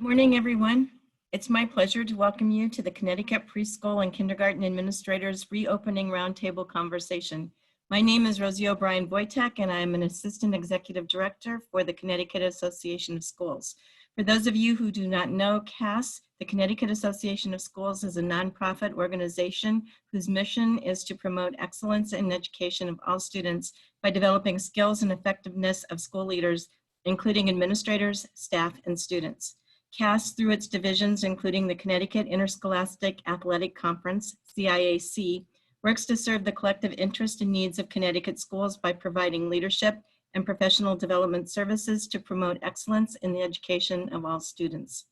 Good morning, everyone. It's my pleasure to welcome you to the Connecticut Preschool and Kindergarten Administrators Reopening Roundtable Conversation. My name is Rosie O'Brien Wojtek, and I am an Assistant Executive Director for the Connecticut Association of Schools. For those of you who do not know CAS, the Connecticut Association of Schools is a nonprofit organization whose mission is to promote excellence in education of all students by developing skills and effectiveness of school leaders, including administrators, staff, and students. CAS, through its divisions, including the Connecticut Interscholastic Athletic Conference, CIAC, works to serve the collective interest and needs of Connecticut schools by providing leadership and professional development services to promote excellence in the education of all students.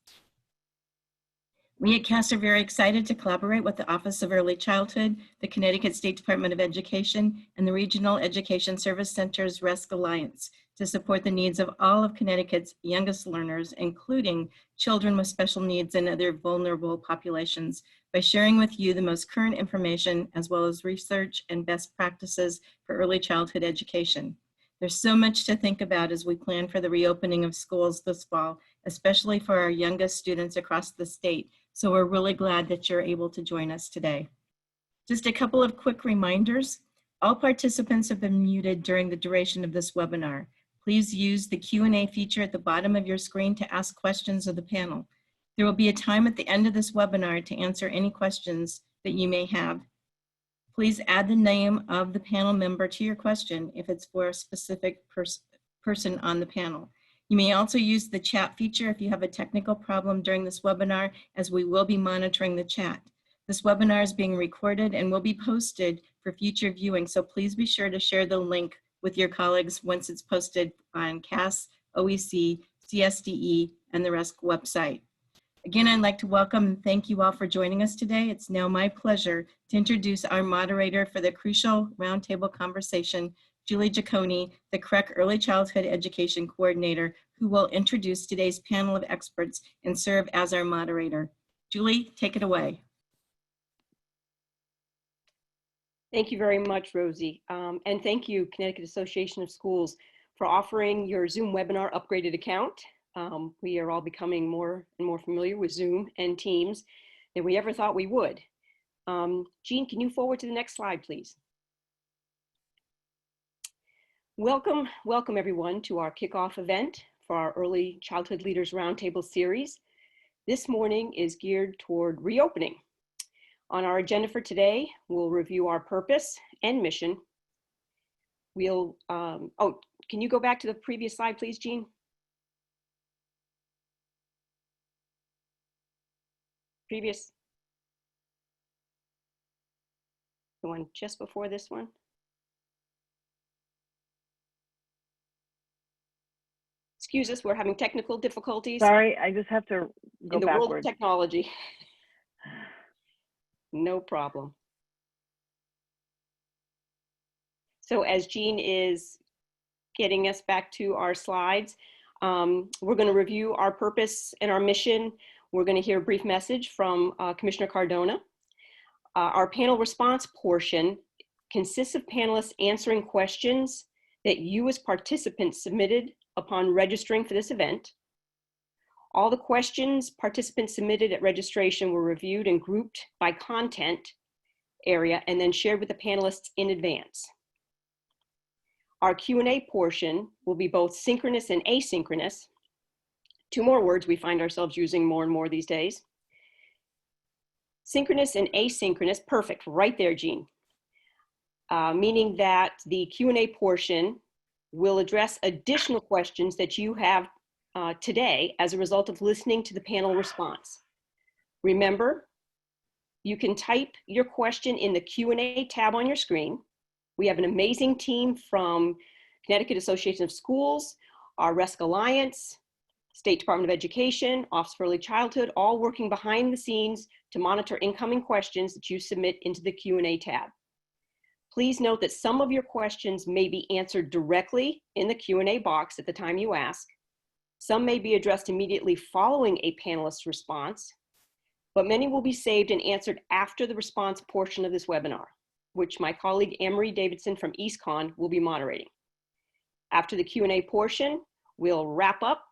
We at CAS are very excited to collaborate with the Office of Early Childhood, the Connecticut State Department of Education, and the Regional Education Service Center's RESC Alliance to support the needs of all of Connecticut's youngest learners, including children with special needs and other vulnerable populations, by sharing with you the most current information as well as research and best practices for early childhood education. There's so much to think about as we plan for the reopening of schools this fall, especially for our youngest students across the state. So we're really glad that you're able to join us today. Just a couple of quick reminders. All participants have been muted during the duration of this webinar. Please use the Q&A feature at the bottom of your screen to ask questions of the panel. There will be a time at the end of this webinar to answer any questions that you may have. Please add the name of the panel member to your question if it's for a specific person on the panel. You may also use the chat feature if you have a technical problem during this webinar, as we will be monitoring the chat. This webinar is being recorded and will be posted for future viewing, so please be sure to share the link with your colleagues once it's posted on CAS, OEC, CSDE, and the RESC website. Again, I'd like to welcome and thank you all for joining us today. It's now my pleasure to introduce our moderator for the crucial roundtable conversation, Julie Giacone, the CREC Early Childhood Education Coordinator, who will introduce today's panel of experts and serve as our moderator. Julie, take it away. Thank you very much, Rosie. And thank you, Connecticut Association of Schools, for offering your Zoom webinar upgraded account. We are all becoming more and more familiar with Zoom and Teams than we ever thought we would. Jean, can you forward to the next slide, please? Welcome everyone to our kickoff event for our Early Childhood Leaders Roundtable series. This morning is geared toward reopening. On our agenda for today, we'll review our purpose and mission. We'll, can you go back to the previous slide, please, Jean? Previous, the one just before this one. Excuse us, we're having technical difficulties. Sorry, I just have to go in the backwards. world of technology. No problem. So as Jean is getting us back to our slides, we're going to review our purpose and our mission. We're going to hear a brief message from Commissioner Cardona. Our panel response portion consists of panelists answering questions that you as participants submitted upon registering for this event. All the questions participants submitted at registration were reviewed and grouped by content area and then shared with the panelists in advance. Our Q&A portion will be both synchronous and asynchronous. Two more words we find ourselves using more and more these days. Synchronous and asynchronous, perfect, right there, Jean. Meaning that the Q&A portion will address additional questions that you have today as a result of listening to the panel response. Remember, you can type your question in the Q&A tab on your screen. We have an amazing team from Connecticut Association of Schools, our RESC Alliance, State Department of Education, Office for Early Childhood, all working behind the scenes to monitor incoming questions that you submit into the Q&A tab. Please note that some of your questions may be answered directly in the Q&A box at the time you ask. Some may be addressed immediately following a panelist's response, but many will be saved and answered after the response portion of this webinar, which my colleague Anne-Marie Davidson from EastCon will be moderating. After the Q&A portion, we'll wrap up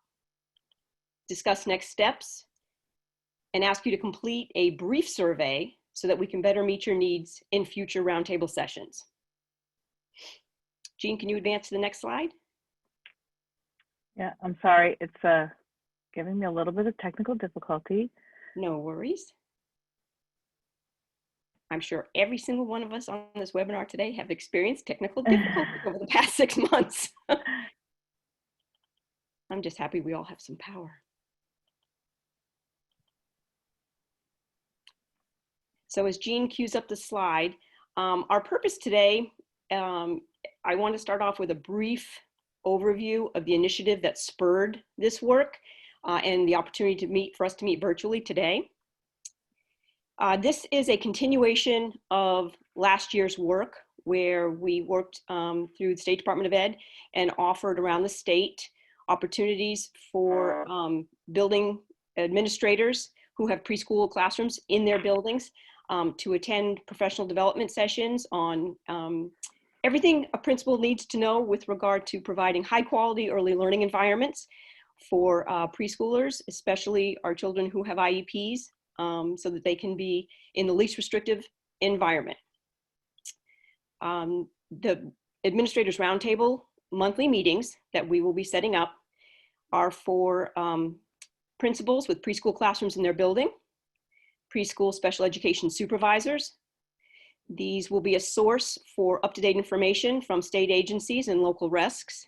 discuss next steps, and ask you to complete a brief survey so that we can better meet your needs in future roundtable sessions. Jean, can you advance to the next slide? Yeah, I'm sorry. It's giving me a little bit of technical difficulty. No worries. I'm sure every single one of us on this webinar today have experienced technical difficulties over the past 6 months. I'm just happy we all have some power. So as Jean cues up the slide, our purpose today, I want to start off with a brief overview of the initiative that spurred this work and the opportunity for us to meet virtually today. This is a continuation of last year's work where we worked through the State Department of Ed and offered around the state opportunities for building administrators who have preschool classrooms in their buildings to attend professional development sessions on everything a principal needs to know with regard to providing high quality early learning environments for preschoolers, especially our children who have IEPs, so that they can be in the least restrictive environment. The Administrators Roundtable monthly meetings that we will be setting up are for principals with preschool classrooms in their building, preschool special education supervisors. These will be a source for up-to-date information from state agencies and local RESCs.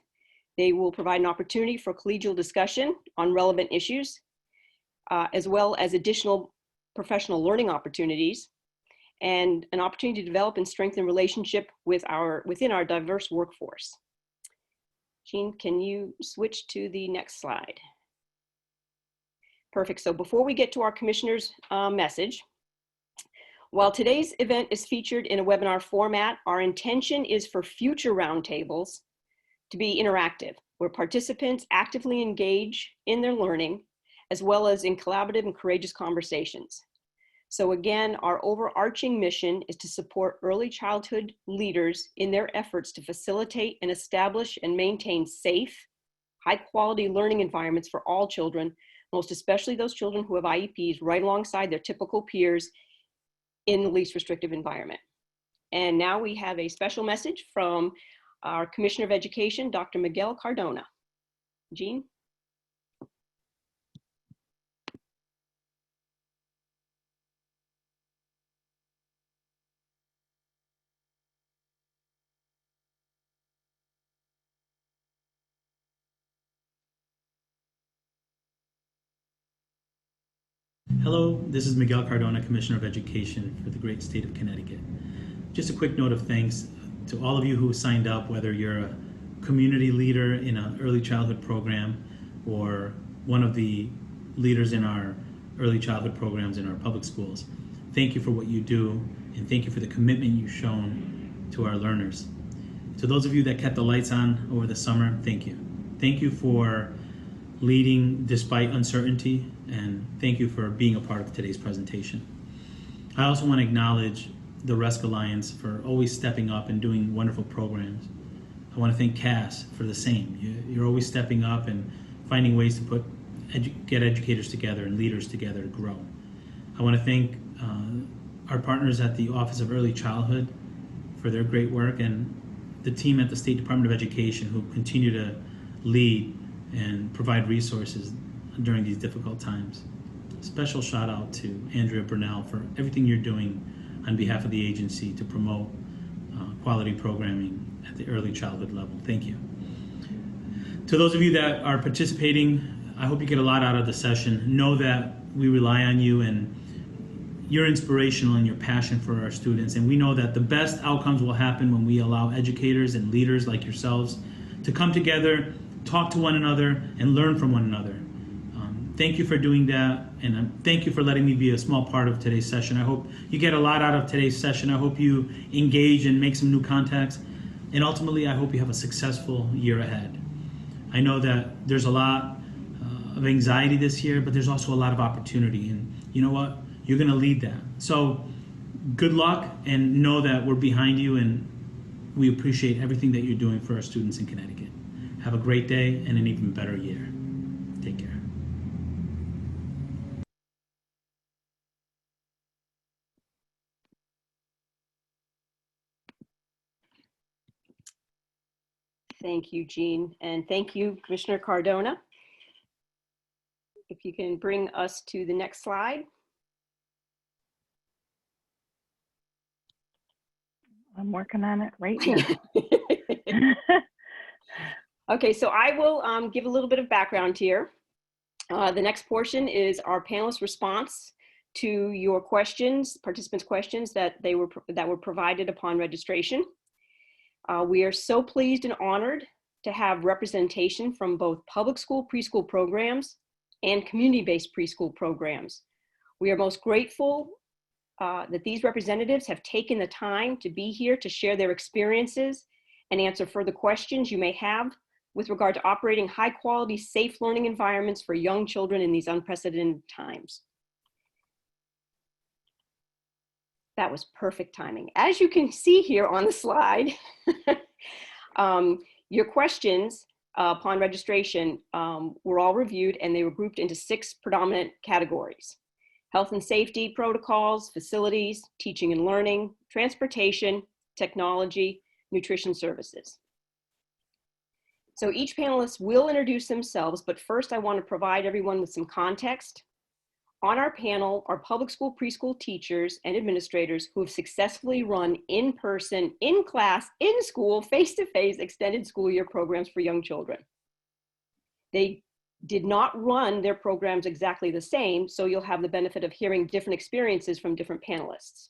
They will provide an opportunity for collegial discussion on relevant issues, as well as additional professional learning opportunities and an opportunity to develop and strengthen relationship with within our diverse workforce. Jean, can you switch to the next slide? Perfect. So before we get to our commissioner's message, while today's event is featured in a webinar format, our intention is for future roundtables to be interactive, where participants actively engage in their learning, as well as in collaborative and courageous conversations. So again, our overarching mission is to support early childhood leaders in their efforts to facilitate and establish and maintain safe, high quality learning environments for all children, most especially those children who have IEPs, right alongside their typical peers in the least restrictive environment. And now we have a special message from our Commissioner of Education, Dr. Miguel Cardona. Jean? Hello, this is Miguel Cardona, Commissioner of Education for the great state of Connecticut. Just a quick note of thanks to all of you who signed up, whether you're a community leader in an early childhood program or one of the leaders in our early childhood programs in our public schools. Thank you for what you do, and thank you for the commitment you've shown to our learners. To those of you that kept the lights on over the summer, thank you. Thank you for leading despite uncertainty, and thank you for being a part of today's presentation. I also want to acknowledge the RESC Alliance for always stepping up and doing wonderful programs. I want to thank CAS for the same. You're always stepping up and finding ways to get educators together and leaders together to grow. I want to thank our partners at the Office of Early Childhood for their great work, and the team at the State Department of Education who continue to lead and provide resources during these difficult times. Special shout out to Andrea Burnell for everything you're doing on behalf of the agency to promote quality programming at the early childhood level. Thank you. To those of you that are participating, I hope you get a lot out of the session. Know that we rely on you, and you're inspirational in your passion for our students. And we know that the best outcomes will happen when we allow educators and leaders like yourselves to come together, talk to one another, and learn from one another. Thank you for doing that, and thank you for letting me be a small part of today's session. I hope you get a lot out of today's session. I hope you engage and make some new contacts, and ultimately I hope you have a successful year ahead. I know that there's a lot of anxiety this year, but there's also a lot of opportunity, and you know what? You're going to lead that. So good luck, and know that we're behind you, and we appreciate everything that you're doing for our students in Connecticut. Have a great day and an even better year. Take care. Thank you, Jean, and thank you, Commissioner Cardona. If you can bring us to the next slide. I'm working on it right now. Okay, so I will give a little bit of background here. The next portion is our panelist response to your questions, participants' questions that were provided upon registration. We are so pleased and honored to have representation from both public school preschool programs and community-based preschool programs. We are most grateful that these representatives have taken the time to be here to share their experiences and answer further questions you may have with regard to operating high-quality, safe learning environments for young children in these unprecedented times. That was perfect timing. As you can see here on the slide, your questions upon registration were all reviewed, and they were grouped into 6 predominant categories: health and safety protocols, facilities, teaching and learning, transportation, technology, nutrition services. So each panelist will introduce themselves, but first I want to provide everyone with some context. On our panel are public school preschool teachers and administrators who have successfully run in-person, in-class, in-school, face-to-face extended school year programs for young children. They did not run their programs exactly the same, so you'll have the benefit of hearing different experiences from different panelists.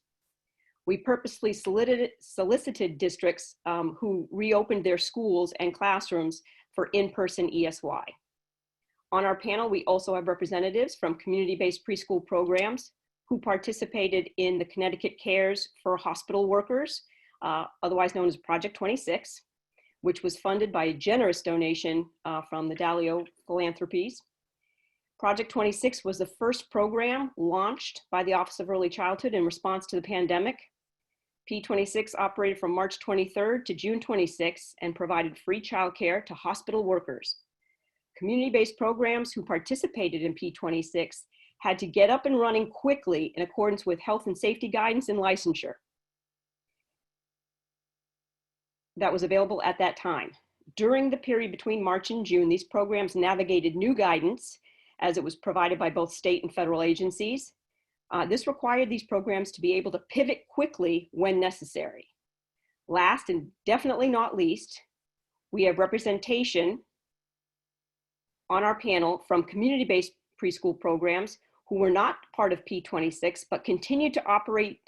We purposely solicited districts who reopened their schools and classrooms for in-person ESY. On our panel, we also have representatives from community-based preschool programs who participated in the Connecticut Cares for Hospital Workers, otherwise known as Project 26, which was funded by a generous donation from the Dalio Philanthropies. Project 26 was the first program launched by the Office of Early Childhood in response to the pandemic. P26 operated from March 23rd to June 26th and provided free childcare to hospital workers. Community-based programs who participated in P26 had to get up and running quickly in accordance with health and safety guidance and licensure that was available at that time. During the period between March and June, these programs navigated new guidance as it was provided by both state and federal agencies. This required these programs to be able to pivot quickly when necessary. Last and definitely not least, we have representation on our panel from community-based preschool programs who were not part of P26, but continued to operate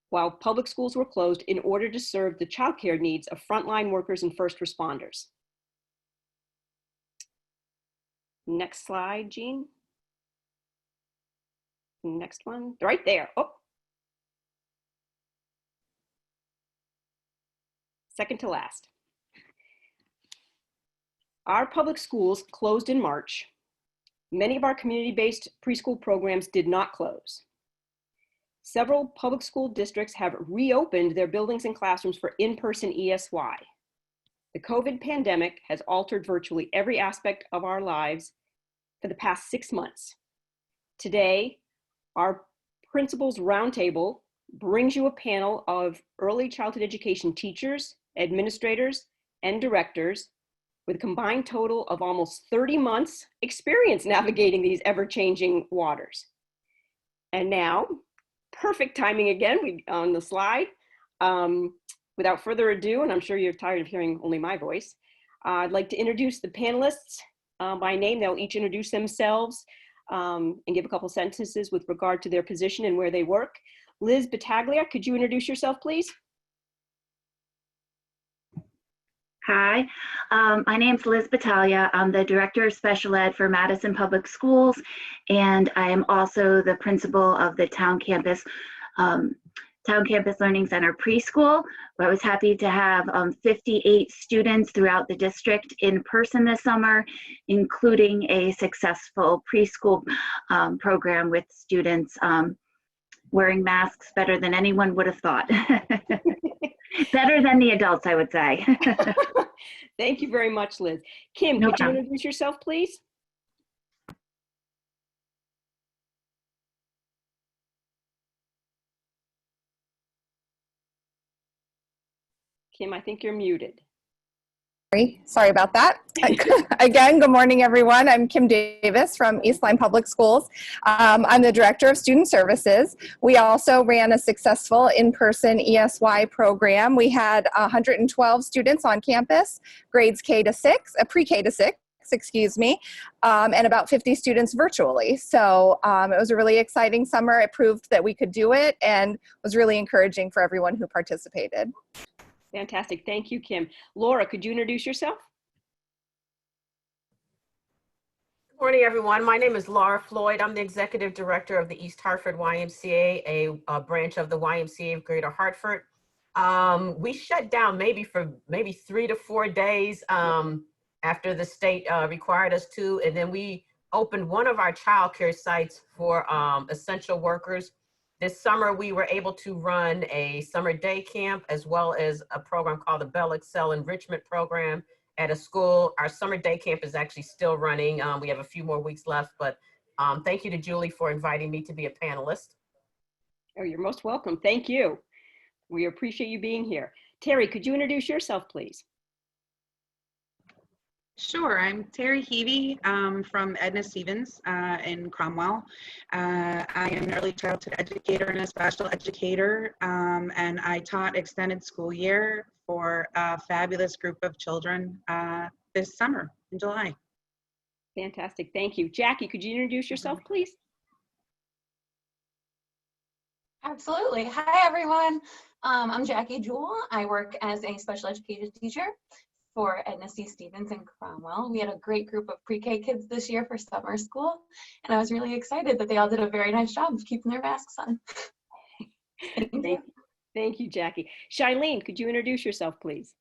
while public schools were closed in order to serve the childcare needs of frontline workers and first responders. Next slide, Jean. Next one, right there. Oh. Second to last. Our public schools closed in March. Many of our community-based preschool programs did not close. Several public school districts have reopened their buildings and classrooms for in-person ESY. The COVID pandemic has altered virtually every aspect of our lives for the past 6 months. Today, our Principals Roundtable brings you a panel of early childhood education teachers, administrators, and directors with a combined total of almost 30 months experience navigating these ever-changing waters. And now, perfect timing again on the slide. Without further ado, and I'm sure you're tired of hearing only my voice, I'd like to introduce the panelists by name. They'll each introduce themselves and give a couple sentences with regard to their position and where they work. Liz Battaglia, could you introduce yourself, please? Hi, my name's Liz Battaglia. I'm the Director of Special Ed for Madison Public Schools, and I am also the principal of the Town Campus Learning Center Preschool, where I was happy to have 58 students throughout the district in person this summer, including a successful preschool program with students wearing masks better than anyone would have thought. Better than the adults, I would say. Thank you very much, Liz. Kim, could you introduce yourself, please? Kim, I think you're muted. Sorry about that. Again, good morning, everyone. I'm Kim Davis from Eastline Public Schools. I'm the Director of Student Services. We also ran a successful in-person ESY program. We had 112 students on campus, grades K to 6, pre-K to 6, excuse me, and about 50 students virtually. So it was a really exciting summer. It proved that we could do it and was really encouraging for everyone who participated. Fantastic. Thank you, Kim. Laura, could you introduce yourself? Good morning, everyone. My name is Laura Floyd. I'm the Executive Director of the East Hartford YMCA, a branch of the YMCA of Greater Hartford. We shut down maybe 3 to 4 days after the state required us to, and then we opened one of our childcare sites for essential workers. This summer, we were able to run a summer day camp as well as a program called the Bell Excel Enrichment Program at a school. Our summer day camp is actually still running. We have a few more weeks left, but thank you to Julie for inviting me to be a panelist. Oh, you're most welcome. Thank you. We appreciate you being here. Terry, could you introduce yourself, please? Sure, I'm Terry Heavey from Edna Stevens in Cromwell. I am an early childhood educator and a special educator, and I taught extended school year for a fabulous group of children this summer in July. Fantastic, thank you. Jackie, could you introduce yourself, please? Absolutely. Hi, everyone. I'm Jackie Jewell. I work as a special education teacher for Edna C. Stevens in Cromwell. We had a great group of pre-K kids this year for summer school, and I was really excited that they all did a very nice job of keeping their masks on. Thank you, Jackie. Shailene, could you introduce yourself, please?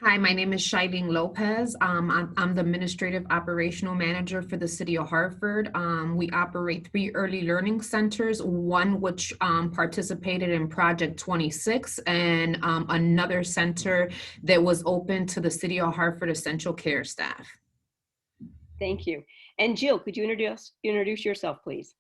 Hi, my name is Shailene Lopez. I'm the Administrative Operational Manager for the City of Hartford. We operate 3 early learning centers, one which participated in Project 26, and another center that was open to the City of Hartford Essential Care staff. Thank you. And Jill, could you introduce yourself, please?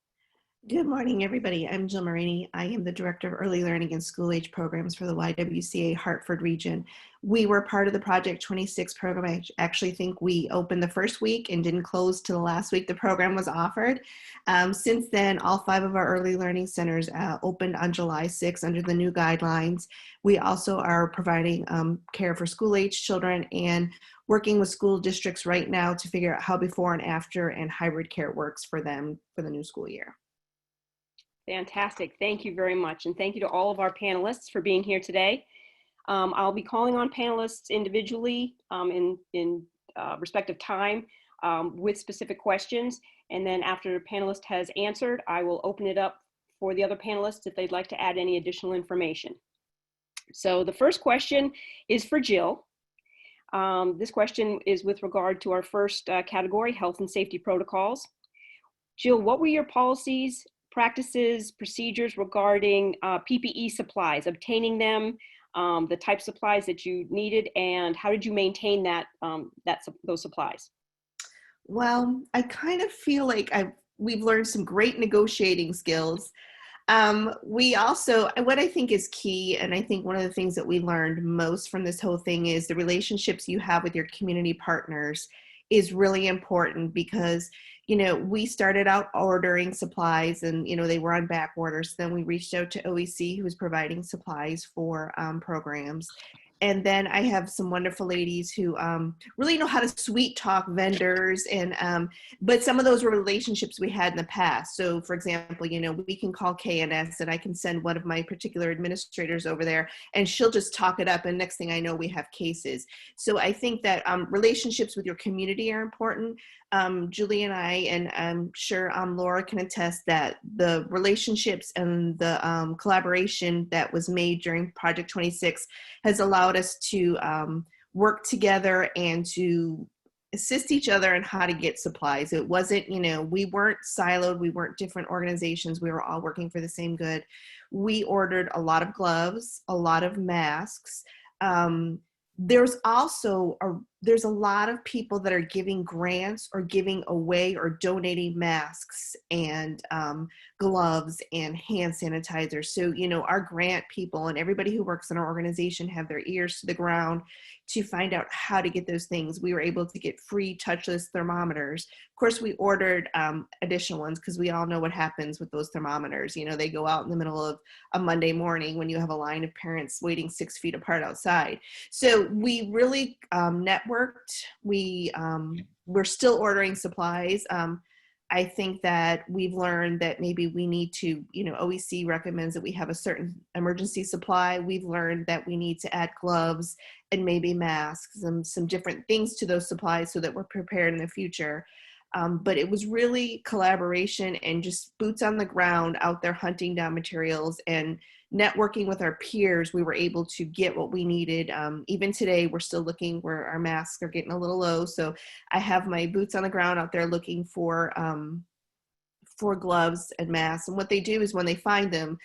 Good morning, everybody. I'm Jill Moreni. I am the Director of Early Learning and School Age Programs for the YWCA Hartford region. We were part of the Project 26 program. I actually think we opened the first week and didn't close till the last week the program was offered. Since then, all 5 of our early learning centers opened on July 6 under the new guidelines. We also are providing care for school age children and working with school districts right now to figure out how before and after and hybrid care works for them for the new school year. Fantastic. Thank you very much. And thank you to all of our panelists for being here today. I'll be calling on panelists individually in respective time with specific questions. And then after the panelist has answered, I will open it up for the other panelists if they'd like to add any additional information. So the first question is for Jill. This question is with regard to our first category, health and safety protocols. Jill, what were your policies, practices, procedures regarding PPE supplies, obtaining them, the type of supplies that you needed, and how did you maintain those supplies? Well, I kind of feel like we've learned some great negotiating skills. We also, what I think is key, and I think one of the things that we learned most from this whole thing is the relationships you have with your community partners is really important because we started out ordering supplies and, they were on back orders. Then we reached out to OEC, who was providing supplies for programs. And then I have some wonderful ladies who really know how to sweet talk vendors. But some of those were relationships we had in the past. So for example, we can call KNS and I can send one of my particular administrators over there and she'll just talk it up. And next thing I know, we have cases. So I think that relationships with your community are important. Julie and I, and I'm sure Laura can attest that the relationships and the collaboration that was made during Project 26 has allowed us to work together and to assist each other in how to get supplies. It wasn't, we weren't siloed, we weren't different organizations, we were all working for the same good. We ordered a lot of gloves, a lot of masks. There's also there's a lot of people that are giving grants or giving away or donating masks and gloves and hand sanitizers. So, you know, our grant people and everybody who works in our organization have their ears to the ground to find out how to get those things. We were able to get free touchless thermometers. Of course, we ordered additional ones because we all know what happens with those thermometers. You know, they go out in the middle of a Monday morning when you have a line of parents waiting 6 feet apart outside. So we really networked. We're still ordering supplies. I think that we've learned that maybe we need to, you know, OEC recommends that we have a certain emergency supply. We've learned that we need to add gloves and maybe masks and some different things to those supplies so that we're prepared in the future. But it was really collaboration and just boots on the ground out there hunting down materials and networking with our peers. We were able to get what we needed. Even today, we're still looking where our masks are getting a little low. So I have my boots on the ground out there looking for gloves and masks. And what they do is when they find them,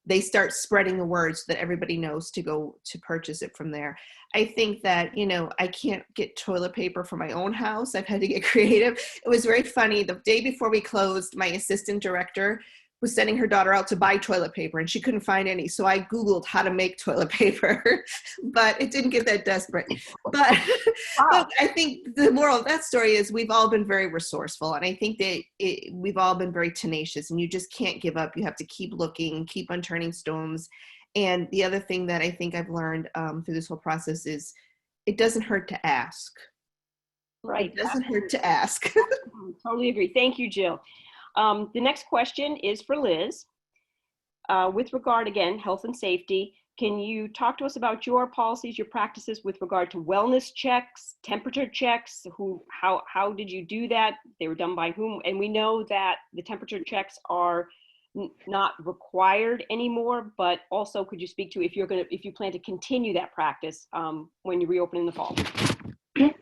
they start spreading the word so that everybody knows to go to purchase it from there. I think that, you know, I can't get toilet paper for my own house. I've had to get creative. It was very funny. The day before we closed, my assistant director was sending her daughter out to buy toilet paper and she couldn't find any. So I Googled how to make toilet paper, but it didn't get that desperate. But, but I think the moral of that story is we've all been very resourceful. And I think that we've all been very tenacious and you just can't give up. You have to keep looking, keep on turning stones. And the other thing that I think I've learned through this whole process is it doesn't hurt to ask. Right. It doesn't hurt to ask. Totally agree. Thank you, Jill. The next question is for Liz. With regard, again, health and safety, can you talk to us about your policies, your practices with regard to wellness checks, temperature checks? How did you do that? They were done by whom? And we know that the temperature checks are not required anymore, but also could you speak to if you plan to continue that practice when you reopen in the fall? Okay.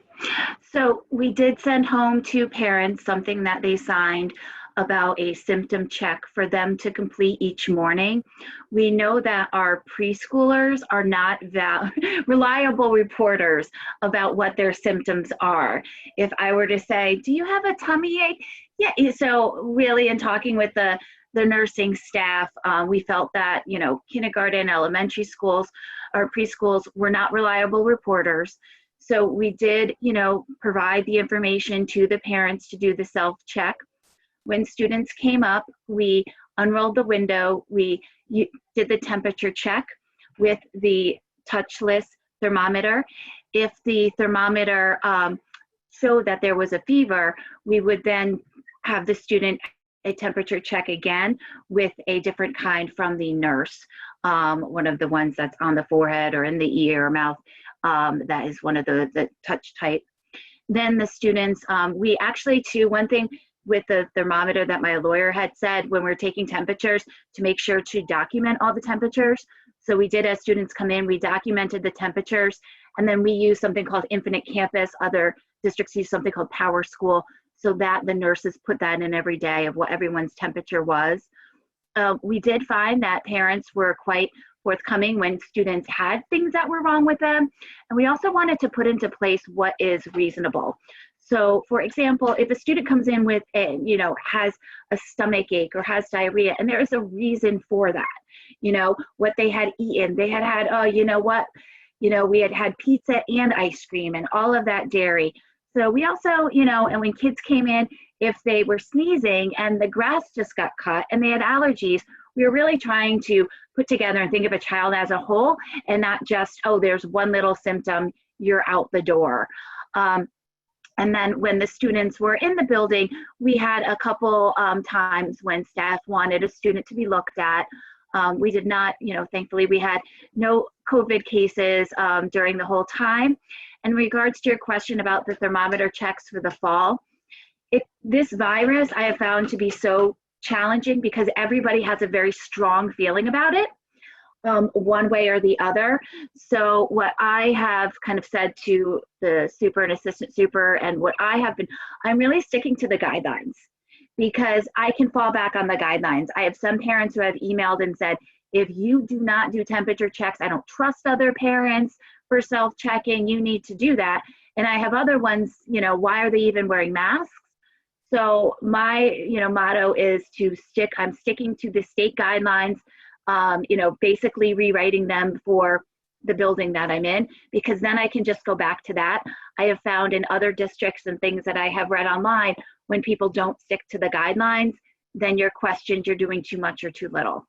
So we did send home to parents something that they signed about a symptom check for them to complete each morning. We know that our preschoolers are not reliable reporters about what their symptoms are. If I were to say, do you have a tummy ache? Yeah, so really in talking with the nursing staff, we felt that, you know, kindergarten, elementary schools, or preschools were not reliable reporters. So we did, you know, provide the information to the parents to do the self-check. When students came up, we unrolled the window, we did the temperature check with the touchless thermometer. If the thermometer showed that there was a fever, we would then have the student a temperature check again with a different kind from the nurse, one of the ones that's on the forehead or in the ear or mouth. That is one of the touch type. Then the students, we actually too, one thing with the thermometer that my lawyer had said when we were taking temperatures, to make sure to document all the temperatures. So we did, as students come in, we documented the temperatures, and then we use something called Infinite Campus. Other districts use something called Power School, so that the nurses put that in every day of what everyone's temperature was. We did find that parents were quite forthcoming when students had things that were wrong with them. And we also wanted to put into place what is reasonable. So for example, if a student comes in with a, you know, has a stomach ache or has diarrhea, and there is a reason for that, you know, what they had eaten, they had, oh, you know what, you know, we had pizza and ice cream and all of that dairy. So we also, you know, and when kids came in, if they were sneezing and the grass just got cut and they had allergies, we were really trying to put together and think of a child as a whole and not just, oh, there's one little symptom, you're out the door. And then when the students were in the building, we had a couple times when staff wanted a student to be looked at. We did not, you know, thankfully we had no COVID cases during the whole time. In regards to your question about the thermometer checks for the fall, this virus I have found to be so challenging because everybody has a very strong feeling about it, one way or the other. So what I have kind of said to the super and assistant super, and what I have been, I'm really sticking to the guidelines because I can fall back on the guidelines. I have some parents who have emailed and said, if you do not do temperature checks, I don't trust other parents for self-checking, you need to do that. And I have other ones, why are they even wearing masks? So my, motto is I'm sticking to the state guidelines, basically rewriting them for the building that I'm in, because then I can just go back to that. I have found in other districts and things that I have read online, when people don't stick to the guidelines, then you're questioned, you're doing too much or too little.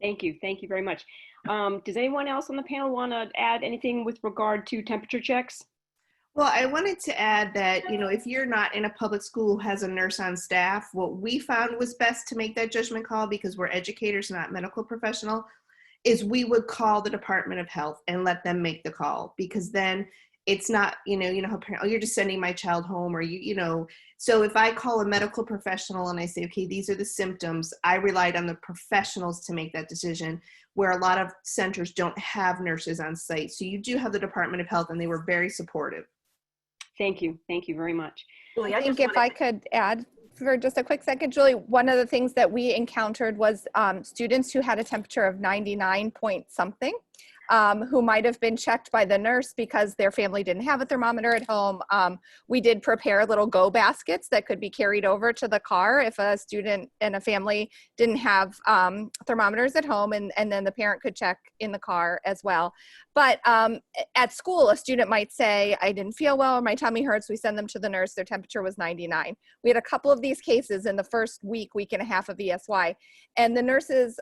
Thank you. Thank you very much. Does anyone else on the panel want to add anything with regard to temperature checks? Well, I wanted to add that, if you're not in a public school who has a nurse on staff, what we found was best to make that judgment call, because we're educators, not medical professional, is we would call the Department of Health and let them make the call, because then it's not, how parent, oh, you're just sending my child home, or so if I call a medical professional and I say, okay, these are the symptoms, I relied on the professionals to make that decision, where a lot of centers don't have nurses on site. So you do have the Department of Health, and they were very supportive. Thank you. Thank you very much. Julie, I think if I could add for just a quick second, Julie, one of the things that we encountered was students who had a temperature of 99 point something, who might have been checked by the nurse because their family didn't have a thermometer at home. We did prepare little go baskets that could be carried over to the car if a student and a family didn't have thermometers at home, and then the parent could check in the car as well. But at school, a student might say, I didn't feel well, or my tummy hurts. We send them to the nurse. Their temperature was 99. We had a couple of these cases in the first week and a half of ESY, and the nurses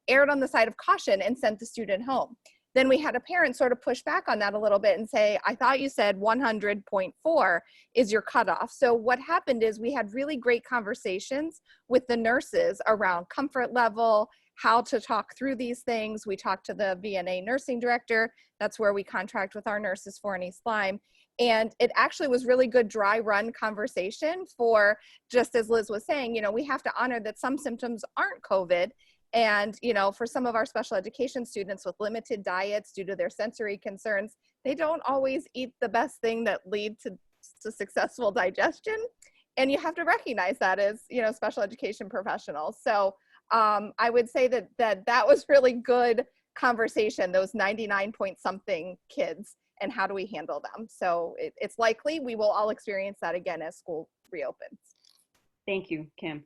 erred on the side of caution and sent the student home. Then we had a parent sort of push back on that a little bit and say, I thought you said 100.4 is your cutoff. So what happened is we had really great conversations with the nurses around comfort level, how to talk through these things. We talked to the VNA nursing director. That's where we contract with our nurses for in East Lyme. And it actually was really good dry run conversation for, just as Liz was saying, we have to honor that some symptoms aren't COVID. And, for some of our special education students with limited diets due to their sensory concerns, they don't always eat the best thing that lead to successful digestion. And you have to recognize that as, special education professionals. So I would say that was really good conversation, those 99 point something kids, and how do we handle them? So it's likely we will all experience that again as school reopens. Thank you, Kim.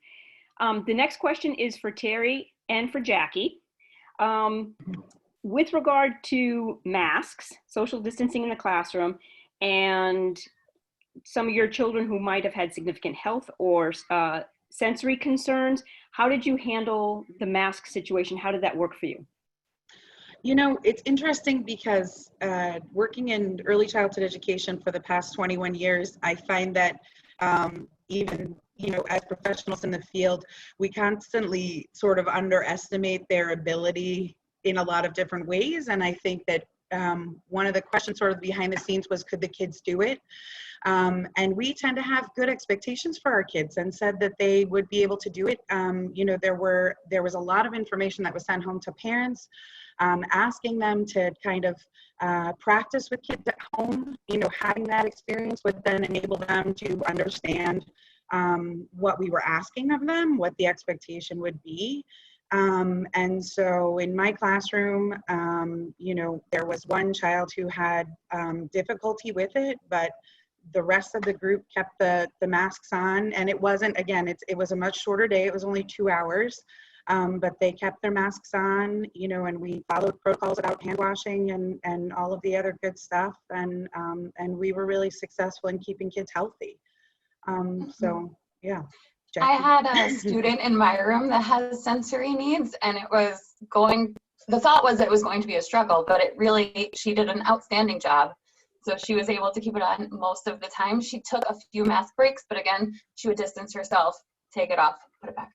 The next question is for Terry and for Jackie. With regard to masks, social distancing in the classroom, and some of your children who might have had significant health or sensory concerns, how did you handle the mask situation? How did that work for you? It's interesting because working in early childhood education for the past 21 years, I find that even as professionals in the field, we constantly sort of underestimate their ability in a lot of different ways. And I think that one of the questions sort of behind the scenes was, could the kids do it? And we tend to have good expectations for our kids and said that they would be able to do it. There was a lot of information that was sent home to parents, asking them to kind of practice with kids at home. Having that experience would then enable them to understand what we were asking of them, what the expectation would be. And so in my classroom, there was one child who had difficulty with it, but the rest of the group kept the masks on. And it wasn't, again, it was a much shorter day. It was only 2 hours, but they kept their masks on, and we followed protocols about hand washing and all of the other good stuff. And we were really successful in keeping kids healthy. So yeah. Jackie. I had a student in my room that has sensory needs, and the thought was it was going to be a struggle, but she did an outstanding job. So she was able to keep it on most of the time. She took a few mask breaks, but again, she would distance herself, take it off, put it back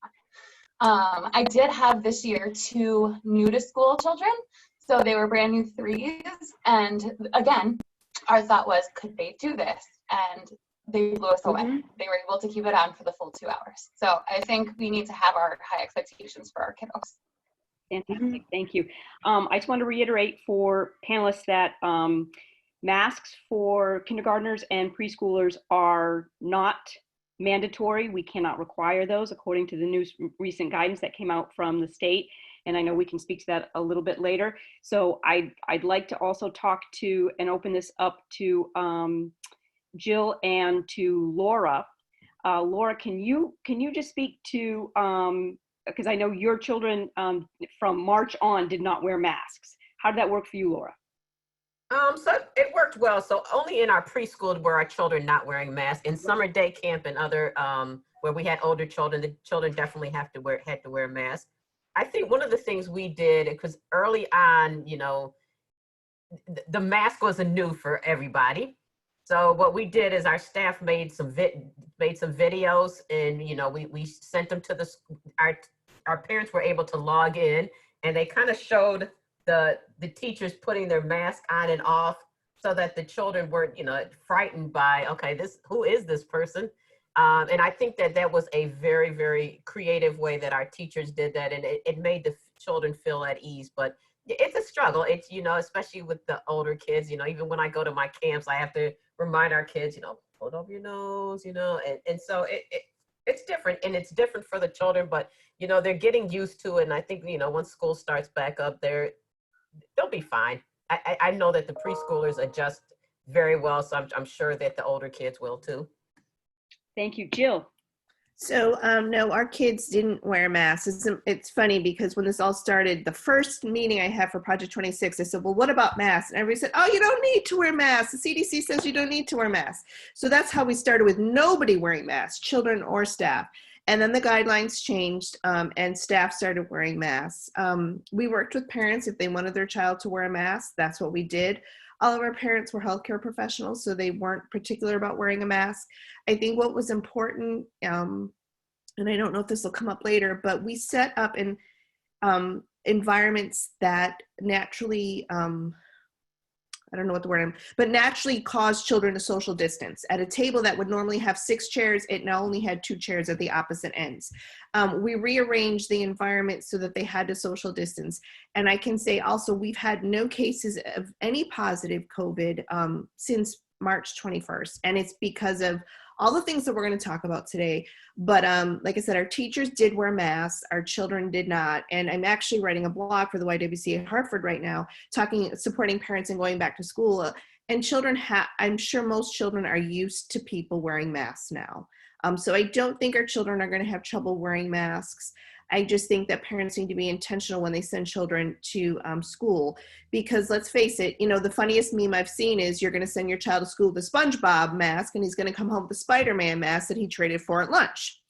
on. I did have this year 2 new to school children. So they were brand new 3s. And again, our thought was, could they do this? And they blew us away. They were able to keep it on for the full 2 hours. So I think we need to have our high expectations for our kiddos. Fantastic, thank you. I just want to reiterate for panelists that masks for kindergartners and preschoolers are not mandatory. We cannot require those according to the recent guidance that came out from the state. and I know we can speak to that a little bit later. So I'd like to also talk to and open this up to Jill and to Laura. Laura, can you just speak to, because I know your children from March on did not wear masks. How did that work for you, Laura? So it worked well. So only in our preschool were our children not wearing masks. In summer day camp and other where we had older children, the children definitely had to wear masks. I think one of the things we did, because early on, you know, the mask wasn't new for everybody. So what we did is our staff made some videos, and you know, we sent them to our parents were able to log in, and they kind of showed the teachers putting their mask on and off, so that the children weren't, you know, frightened by, okay, who is this person? And I think that was a very, very creative way that our teachers did that, and it made the children feel at ease. But it's a struggle. It's, you know, especially with the older kids, you know, even when I go to my camps, I have to remind our kids, you know, hold over your nose, you know, and so it's different, and it's different for the children, but, you know, they're getting used to it. And I think, you know, once school starts back up, they'll be fine. I know that the preschoolers adjust very well, so I'm sure that the older kids will too. Thank you. Jill. So no, our kids didn't wear masks. It's funny because when this all started, the first meeting I had for Project 26, I said, well, what about masks? And everybody said, oh, you don't need to wear masks. The CDC says you don't need to wear masks. So that's how we started, with nobody wearing masks, children or staff. And then the guidelines changed, and staff started wearing masks. We worked with parents. If they wanted their child to wear a mask, that's what we did. All of our parents were healthcare professionals, so they weren't particular about wearing a mask. I think what was important, and I don't know if this will come up later, but we set up in environments that naturally, I don't know what the word is, but naturally cause children to social distance. At a table that would normally have 6 chairs, it now only had 2 chairs at the opposite ends. We rearranged the environment so that they had to social distance. And I can say also, we've had no cases of any positive COVID since March 21st. And it's because of all the things that we're going to talk about today. But like I said, our teachers did wear masks, our children did not. And I'm actually writing a blog for the YWCA Hartford right now, supporting parents and going back to school. And children I'm sure most children are used to people wearing masks now. So I don't think our children are going to have trouble wearing masks. I just think that parents need to be intentional when they send children to school, because let's face it, you know, the funniest meme I've seen is you're going to send your child to school with a SpongeBob mask and he's going to come home with a Spider-Man mask that he traded for at lunch.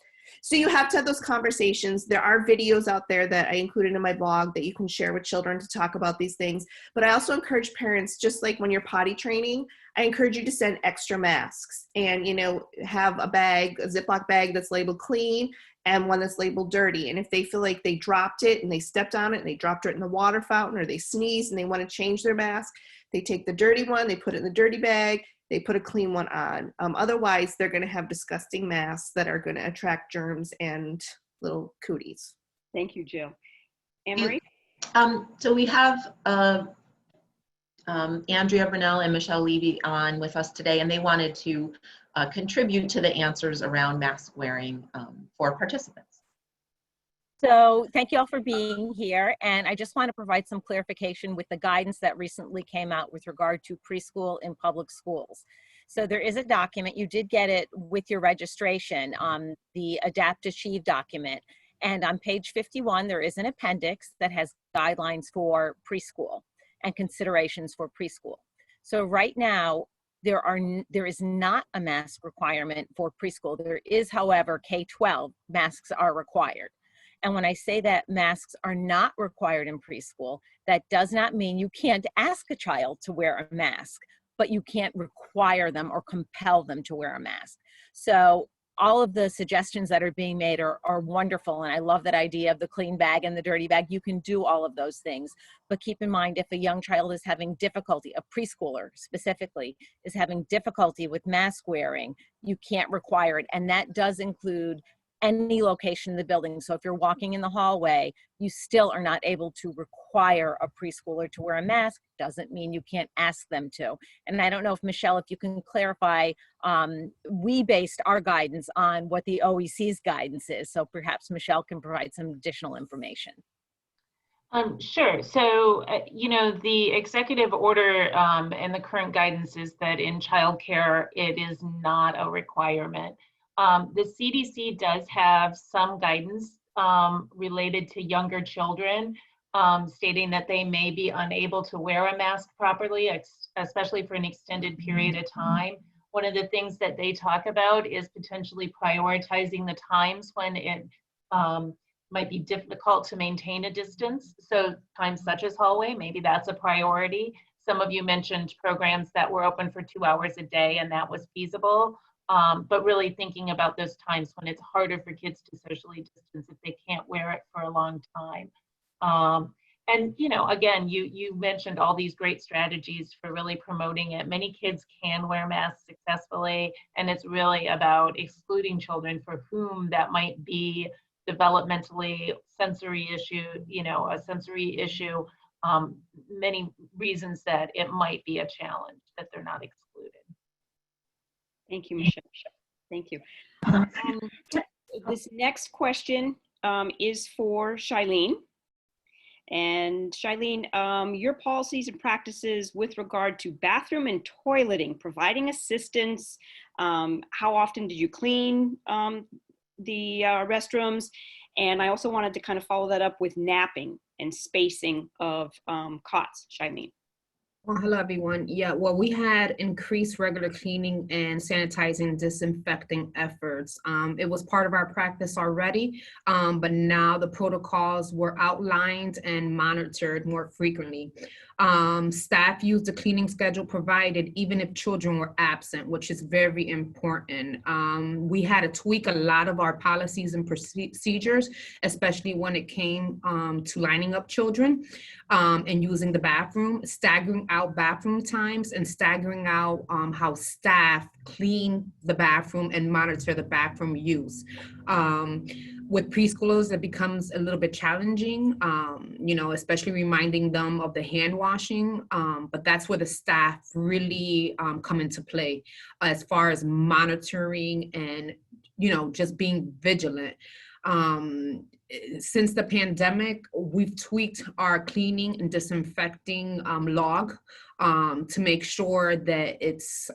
So you have to have those conversations. There are videos out there that I included in my blog that you can share with children to talk about these things. But I also encourage parents, just like when you're potty training, I encourage you to send extra masks and, you know, have a Ziploc bag that's labeled clean and one that's labeled dirty. And if they feel like they dropped it and they stepped on it and they dropped it in the water fountain, or they sneezed and they want to change their mask, they take the dirty one, they put it in the dirty bag, they put a clean one on. Otherwise, they're going to have disgusting masks that are going to attract germs and little cooties. Thank you, Jill. Anne-Marie? So we have Andrea Brunel and Michelle Levy on with us today, and they wanted to contribute to the answers around mask wearing for participants. So thank you all for being here. And I just want to provide some clarification with the guidance that recently came out with regard to preschool in public schools. So there is a document, you did get it with your registration, the Adapt Achieve document. And on page 51, there is an appendix that has guidelines for preschool and considerations for preschool. So right now, there is not a mask requirement for preschool. There is, however, K-12 masks are required. And when I say that masks are not required in preschool, that does not mean you can't ask a child to wear a mask, but you can't require them or compel them to wear a mask. So all of the suggestions that are being made are wonderful. And I love that idea of the clean bag and the dirty bag. You can do all of those things. But keep in mind, if a young child is having difficulty, a preschooler specifically, is having difficulty with mask wearing, you can't require it. And that does include any location in the building. So if you're walking in the hallway, you still are not able to require a preschooler to wear a mask. Doesn't mean you can't ask them to. And I don't know if, Michelle, if you can clarify, we based our guidance on what the OEC's guidance is. So perhaps Michelle can provide some additional information. Sure. So, the executive order and the current guidance is that in childcare, it is not a requirement. The CDC does have some guidance related to younger children, stating that they may be unable to wear a mask properly, especially for an extended period of time. One of the things that they talk about is potentially prioritizing the times when it might be difficult to maintain a distance. So times such as hallway, maybe that's a priority. Some of you mentioned programs that were open for 2 hours a day and that was feasible. But really thinking about those times when it's harder for kids to socially distance if they can't wear it for a long time. And again, you mentioned all these great strategies for really promoting it. Many kids can wear masks successfully, and it's really about excluding children for whom that might be developmentally sensory issue, a sensory issue, many reasons that it might be a challenge that they're not excluded. Thank you, Michelle. Thank you. This next question is for Shailene. And Shailene, your policies and practices with regard to bathroom and toileting, providing assistance, how often did you clean the restrooms? And I also wanted to kind of follow that up with napping and spacing of cots, Shailene. Well, hello, everyone. Yeah, well, we had increased regular cleaning and sanitizing, disinfecting efforts. It was part of our practice already, but now the protocols were outlined and monitored more frequently. Staff used the cleaning schedule provided even if children were absent, which is very important. We had to tweak a lot of our policies and procedures, especially when it came to lining up children and using the bathroom, staggering out bathroom times and staggering out how staff clean the bathroom and monitor the bathroom use. With preschoolers, it becomes a little bit challenging, especially reminding them of the hand washing, but that's where the staff really come into play as far as monitoring and, just being vigilant. Since the pandemic, we've tweaked our cleaning and disinfecting log to make sure that it's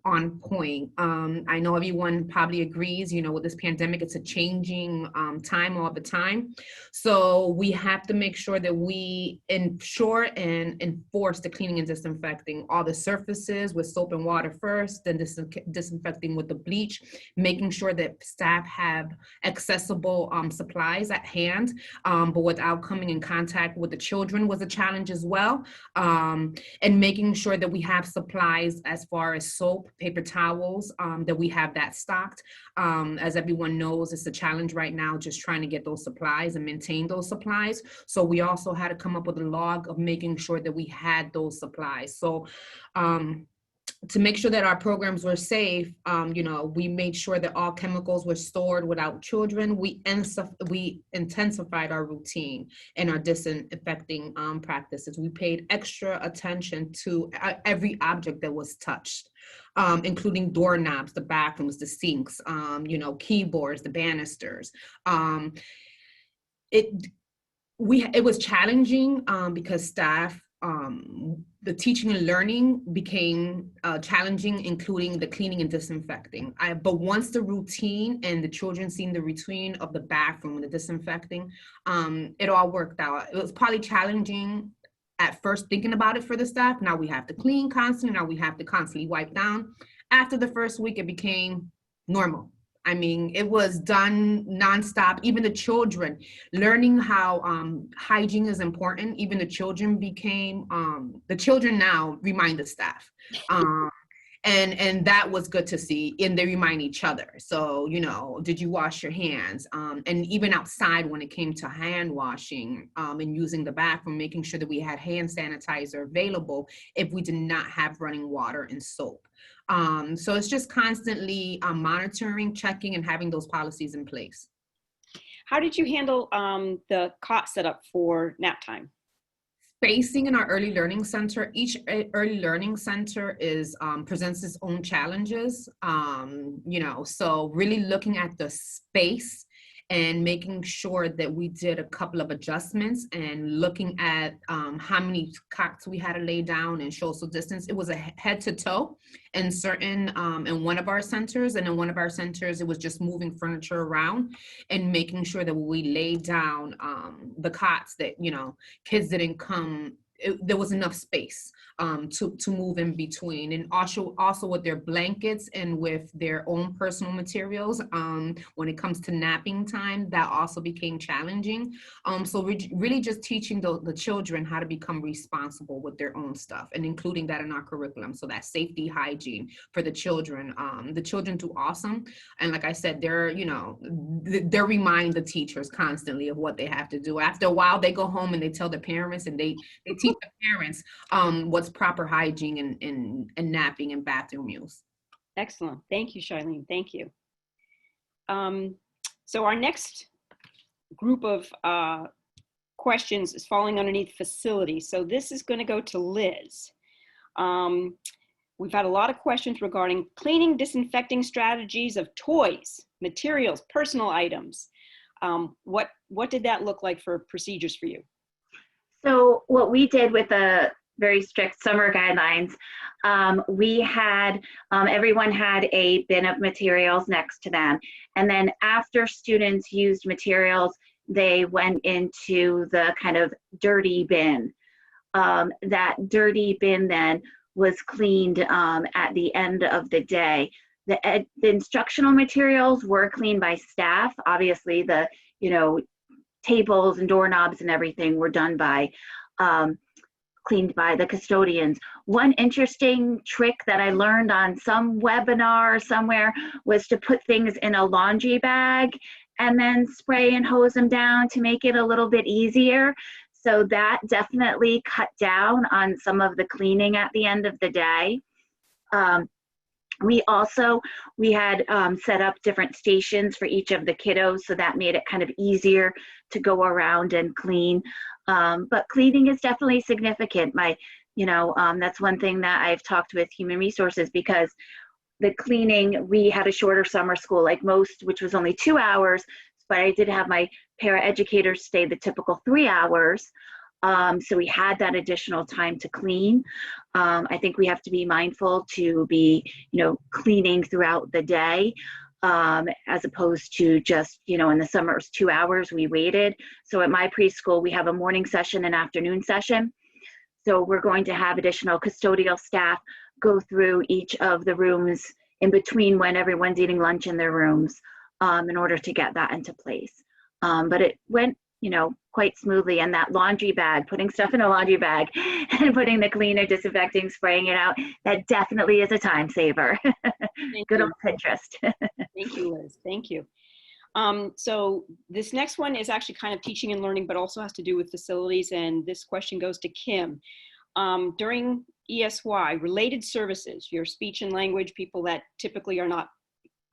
on point. I know everyone probably agrees, with this pandemic, it's a changing time all the time. So we have to make sure that we ensure and enforce the cleaning and disinfecting all the surfaces with soap and water first, then disinfecting with the bleach, making sure that staff have accessible supplies at hand, but without coming in contact with the children was a challenge as well. And making sure that we have supplies as far as soap, paper towels, that we have that stocked. As everyone knows, it's a challenge right now just trying to get those supplies and maintain those supplies. So we also had to come up with a log of making sure that we had those supplies. So to make sure that our programs were safe, we made sure that all chemicals were stored without children. We intensified our routine and our disinfecting practices. We paid extra attention to every object that was touched, including doorknobs, the bathrooms, the sinks, keyboards, the banisters. It was challenging because staff, the teaching and learning became challenging, including the cleaning and disinfecting. But once the routine and the children seen the routine of the bathroom and the disinfecting, it all worked out. It was probably challenging at first thinking about it for the staff. Now we have to clean constantly. Now we have to constantly wipe down. After the first week, it became normal. I mean, it was done nonstop. Even the children learning how hygiene is important. Even the children became, the children now remind the staff. And that was good to see, and they remind each other. So, did you wash your hands? And even outside when it came to hand washing and using the bathroom, making sure that we had hand sanitizer available if we did not have running water and soap. So it's just constantly monitoring, checking, and having those policies in place. How did you handle the cot setup for nap time? Spacing in our early learning center, each early learning center presents its own challenges, so really looking at the space and making sure that we did a couple of adjustments and looking at how many cots we had to lay down and social distance. It was a head to toe in in one of our centers, and in one of our centers, it was just moving furniture around and making sure that we laid down the cots that, kids didn't come. There was enough space to move in between, and also with their blankets and with their own personal materials. When it comes to napping time, that also became challenging. So really just teaching the children how to become responsible with their own stuff, and including that in our curriculum. So that safety, hygiene for the children. The children do awesome, and like I said, they're remind the teachers constantly of what they have to do. After a while, they go home and they tell their parents, and they teach the parents what's proper hygiene and napping and bathroom use. Excellent. Thank you, Shailene. Thank you. So our next group of questions is falling underneath facilities. So this is going to go to Liz. We've had a lot of questions regarding cleaning, disinfecting strategies of toys, materials, personal items. What did that look like for procedures for you? So what we did with the very strict summer guidelines, we had, everyone had a bin of materials next to them. And then after students used materials, they went into the kind of dirty bin. That dirty bin then was cleaned at the end of the day. The instructional materials were cleaned by staff. Obviously the, tables and doorknobs and everything were done by, cleaned by the custodians. One interesting trick that I learned on some webinar somewhere was to put things in a laundry bag and then spray and hose them down to make it a little bit easier. So that definitely cut down on some of the cleaning at the end of the day. We had set up different stations for each of the kiddos, so that made it kind of easier to go around and clean. But cleaning is definitely significant. That's one thing that I've talked with Human Resources, because the cleaning, we had a shorter summer school like most, which was only 2 hours, but I did have my paraeducators stay the typical 3 hours. So we had that additional time to clean. I think we have to be mindful to be, cleaning throughout the day, as opposed to just, in the summer it was 2 hours, we waited. So at my preschool, we have a morning session and afternoon session. So we're going to have additional custodial staff go through each of the rooms in between when everyone's eating lunch in their rooms, in order to get that into place. But it went, quite smoothly. And that laundry bag, putting stuff in a laundry bag and putting the cleaner, disinfecting, spraying it out, that definitely is a time saver. Good old Pinterest. Thank you, Liz. Thank you. So this next one is actually kind of teaching and learning, but also has to do with facilities. And this question goes to Kim. During ESY, related services, your speech and language, people that typically are not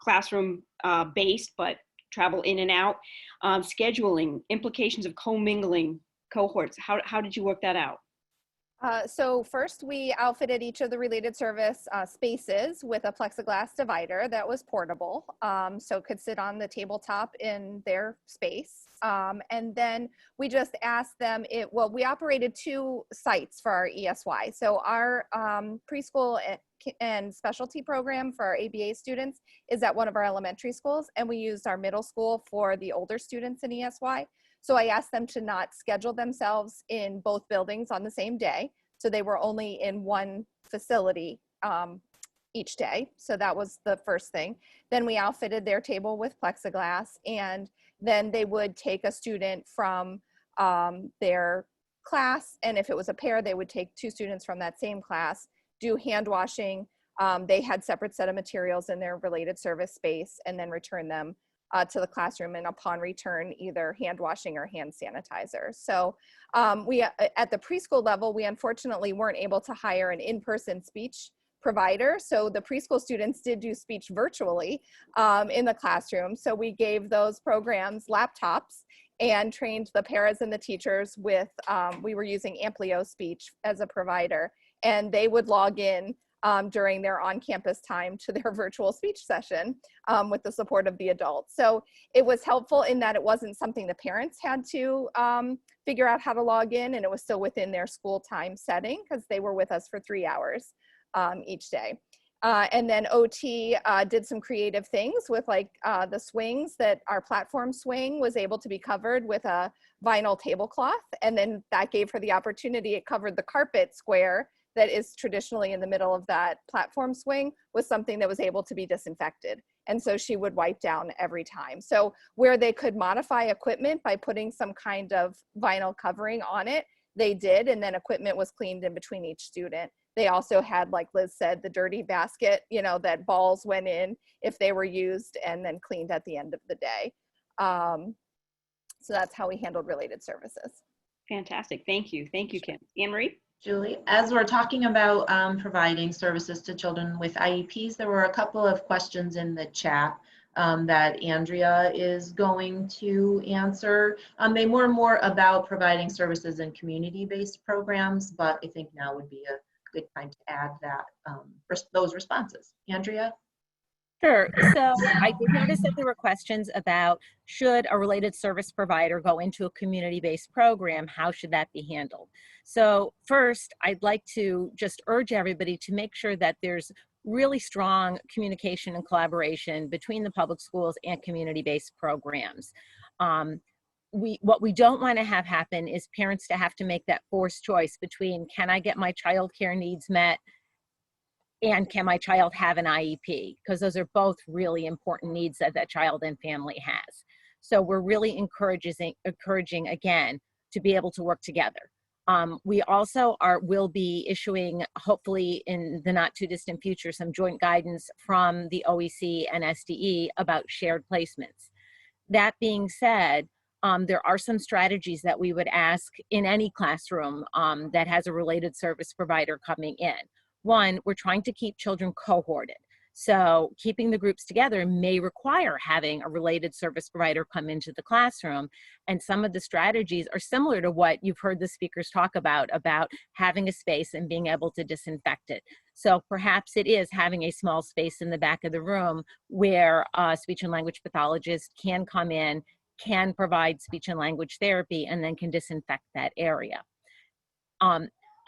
classroom based, but travel in and out, scheduling, implications of commingling cohorts. How did you work that out? So first we outfitted each of the related service spaces with a plexiglass divider that was portable, so it could sit on the tabletop in their space. And then we just asked them, we operated 2 sites for our ESY. So our preschool and specialty program for our ABA students is at one of our elementary schools, and we used our middle school for the older students in ESY. So I asked them to not schedule themselves in both buildings on the same day. So they were only in one facility each day. So that was the first thing. Then we outfitted their table with plexiglass, and then they would take a student from their class. And if it was a pair, they would take 2 students from that same class, do hand washing. They had separate set of materials in their related service space, and then return them to the classroom, and upon return, either hand washing or hand sanitizer. So we, at the preschool level, we unfortunately weren't able to hire an in-person speech provider. So the preschool students did do speech virtually in the classroom. So we gave those programs laptops and trained the paras and the teachers with, we were using Amplio Speech as a provider, and they would log in during their on-campus time to their virtual speech session with the support of the adults. So it was helpful in that it wasn't something the parents had to figure out how to log in, and it was still within their school time setting because they were with us for 3 hours each day. And then OT did some creative things with like the swings, that our platform swing was able to be covered with a vinyl tablecloth. And then that gave her the opportunity, it covered the carpet square that is traditionally in the middle of that platform swing, was something that was able to be disinfected. And so she would wipe down every time. So where they could modify equipment by putting some kind of vinyl covering on it, they did, and then equipment was cleaned in between each student. They also had, like Liz said, the dirty basket, you know, that balls went in if they were used and then cleaned at the end of the day. So that's how we handled related services. Fantastic. Thank you. Thank you, Kim. Anne Marie? Julie, as we're talking about providing services to children with IEPs, there were a couple of questions in the chat that Andrea is going to answer. They were more about providing services in community-based programs, but I think now would be a good time to add that those responses. Andrea? Sure. So I did notice that there were questions about, should a related service provider go into a community-based program? How should that be handled? So first, I'd like to just urge everybody to make sure that there's really strong communication and collaboration between the public schools and community-based programs. What we don't want to have happen is parents to have to make that forced choice between, can I get my childcare needs met and can my child have an IEP? Because those are both really important needs that that child and family has. So we're really encouraging again to be able to work together. We also will be issuing, hopefully in the not too distant future, some joint guidance from the OEC and SDE about shared placements. That being said, there are some strategies that we would ask in any classroom that has a related service provider coming in. One, we're trying to keep children cohorted. So keeping the groups together may require having a related service provider come into the classroom. And some of the strategies are similar to what you've heard the speakers talk about having a space and being able to disinfect it. So perhaps it is having a small space in the back of the room where a speech and language pathologist can come in, can provide speech and language therapy, and then can disinfect that area.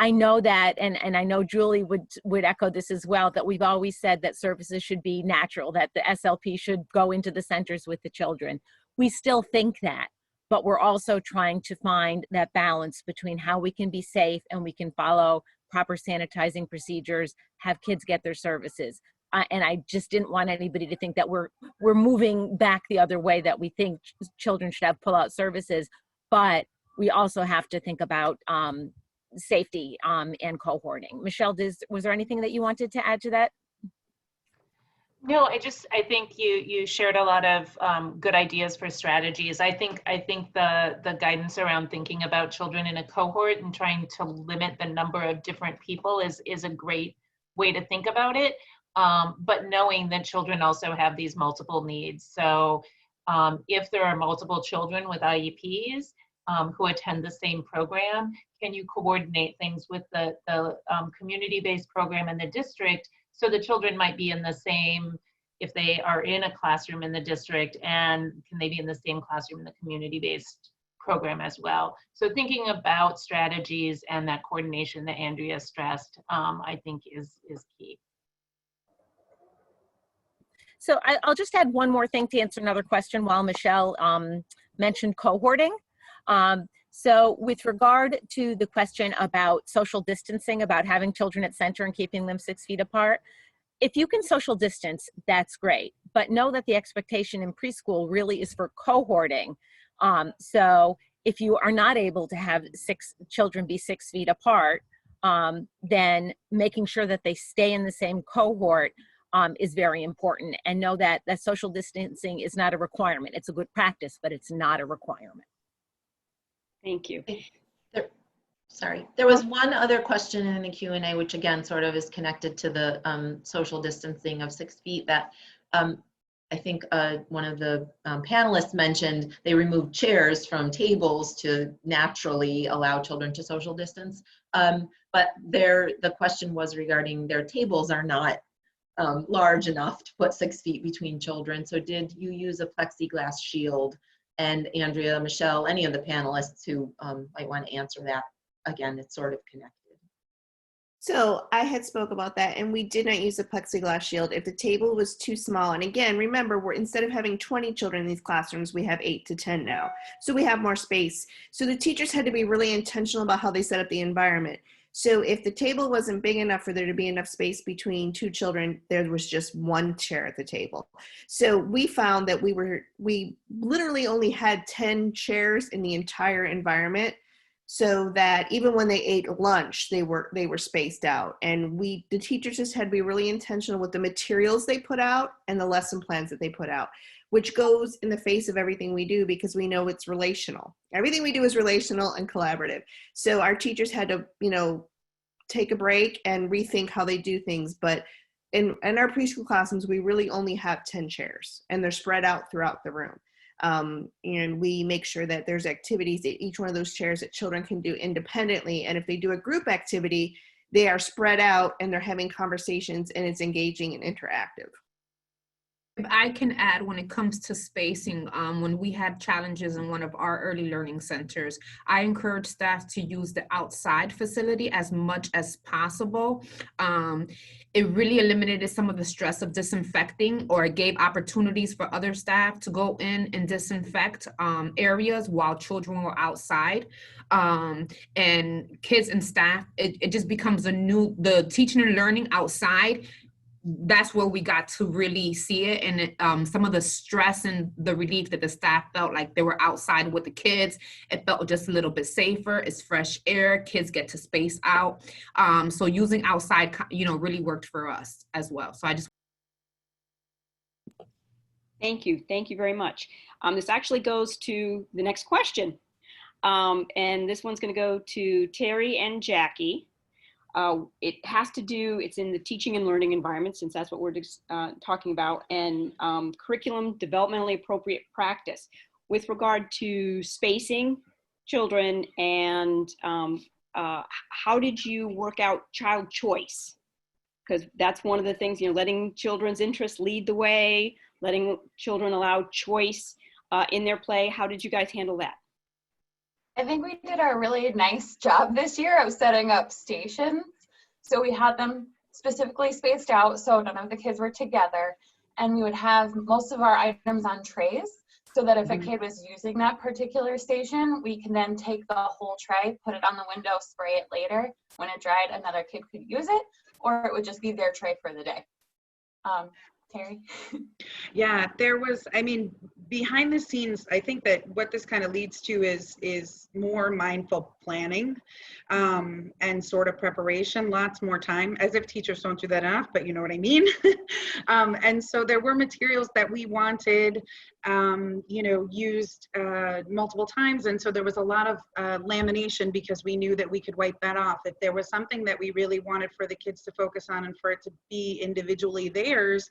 I know that, and I know Julie would echo this as well, that we've always said that services should be natural, that the SLP should go into the centers with the children. We still think that, but we're also trying to find that balance between how we can be safe and we can follow proper sanitizing procedures, have kids get their services. And I just didn't want anybody to think that we're moving back the other way, that we think children should have pull-out services, but we also have to think about safety and cohorting. Michelle, was there anything that you wanted to add to that? No, I think you shared a lot of good ideas for strategies. I think the guidance around thinking about children in a cohort and trying to limit the number of different people is a great way to think about it. But knowing that children also have these multiple needs. So if there are multiple children with IEPs who attend the same program, can you coordinate things with the community-based program in the district, so the children might be in the same, if they are in a classroom in the district, and can they be in the same classroom in the community-based program as well? So thinking about strategies and that coordination that Andrea stressed, I think is key. So I'll just add one more thing to answer another question while Michelle mentioned cohorting. So with regard to the question about social distancing, about having children at center and keeping them 6 feet apart, if you can social distance, that's great. But know that the expectation in preschool really is for cohorting. So if you are not able to have 6 children be 6 feet apart, then making sure that they stay in the same cohort is very important. And know that social distancing is not a requirement. It's a good practice, but it's not a requirement. Thank you. There was one other question in the Q&A, which again sort of is connected to the social distancing of 6 feet, that I think one of the panelists mentioned they removed chairs from tables to naturally allow children to social distance. But the question was regarding their tables are not large enough to put 6 feet between children. So did you use a plexiglass shield? And Andrea, Michelle, any of the panelists who might want to answer that, again, it's sort of connected. So I had spoke about that, and we did not use a plexiglass shield if the table was too small. And again, remember, we're instead of having 20 children in these classrooms, we have 8 to 10 now. So we have more space. So the teachers had to be really intentional about how they set up the environment. So if the table wasn't big enough for there to be enough space between 2 children, there was just 1 chair at the table. So we found that we literally only had 10 chairs in the entire environment, so that even when they ate lunch, they were spaced out. And the teachers just had to be really intentional with the materials they put out and the lesson plans that they put out, which goes in the face of everything we do because we know it's relational. Everything we do is relational and collaborative. So our teachers had to, take a break and rethink how they do things. But in our preschool classrooms, we really only have 10 chairs, and they're spread out throughout the room. And we make sure that there's activities at each one of those chairs that children can do independently. And if they do a group activity, they are spread out and they're having conversations, and it's engaging and interactive. If I can add, when it comes to spacing, when we had challenges in one of our early learning centers, I encourage staff to use the outside facility as much as possible. It really eliminated some of the stress of disinfecting, or it gave opportunities for other staff to go in and disinfect areas while children were outside. And kids and staff, it just becomes the teaching and learning outside. That's where we got to really see it. And some of the stress and the relief that the staff felt like they were outside with the kids, it felt just a little bit safer. It's fresh air, kids get to space out. So using outside, really worked for us as well. So I just. Thank you very much. This actually goes to the next question. And this one's gonna go to Terry and Jackie. It's in the teaching and learning environment, since that's what we're talking about, and curriculum developmentally appropriate practice with regard to spacing children, and how did you work out child choice? Because that's one of the things, letting children's interests lead the way, letting children allow choice in their play. How did you guys handle that? I think we did a really nice job this year of setting up stations. So we had them specifically spaced out so none of the kids were together. And we would have most of our items on trays so that if a kid was using that particular station, we can then take the whole tray, put it on the window, spray it later. When it dried, another kid could use it, or it would just be their tray for the day. Terry? Yeah, there was, behind the scenes, I think that what this kind of leads to is more mindful planning and sort of preparation, lots more time, as if teachers don't do that enough, but you know what I mean. And so there were materials that we wanted, used multiple times. And so there was a lot of lamination because we knew that we could wipe that off. If there was something that we really wanted for the kids to focus on and for it to be individually theirs,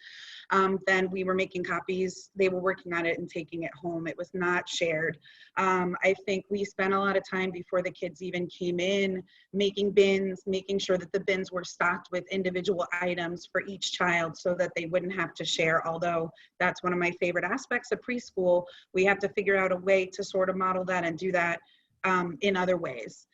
then we were making copies. They were working on it and taking it home. It was not shared. I think we spent a lot of time before the kids even came in, making bins, making sure that the bins were stocked with individual items for each child so that they wouldn't have to share. Although that's one of my favorite aspects of preschool, we have to figure out a way to sort of model that and do that in other ways.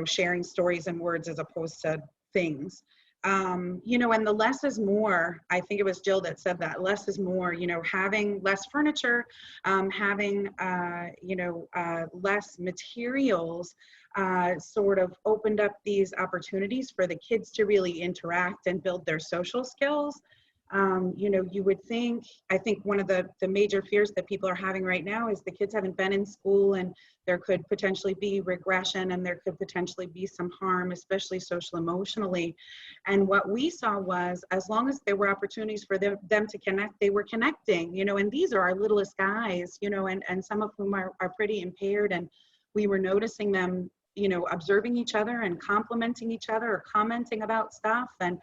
Sharing stories and words as opposed to things. And the less is more. I think it was Jill that said that less is more, having less furniture, having, less materials sort of opened up these opportunities for the kids to really interact and build their social skills. You would think, I think one of the major fears that people are having right now is the kids haven't been in school and there could potentially be regression and there could potentially be some harm, especially social emotionally. And what we saw was, as long as there were opportunities for them to connect, they were connecting, and these are our littlest guys, and some of whom are pretty impaired, and we were noticing them, observing each other and complimenting each other or commenting about stuff and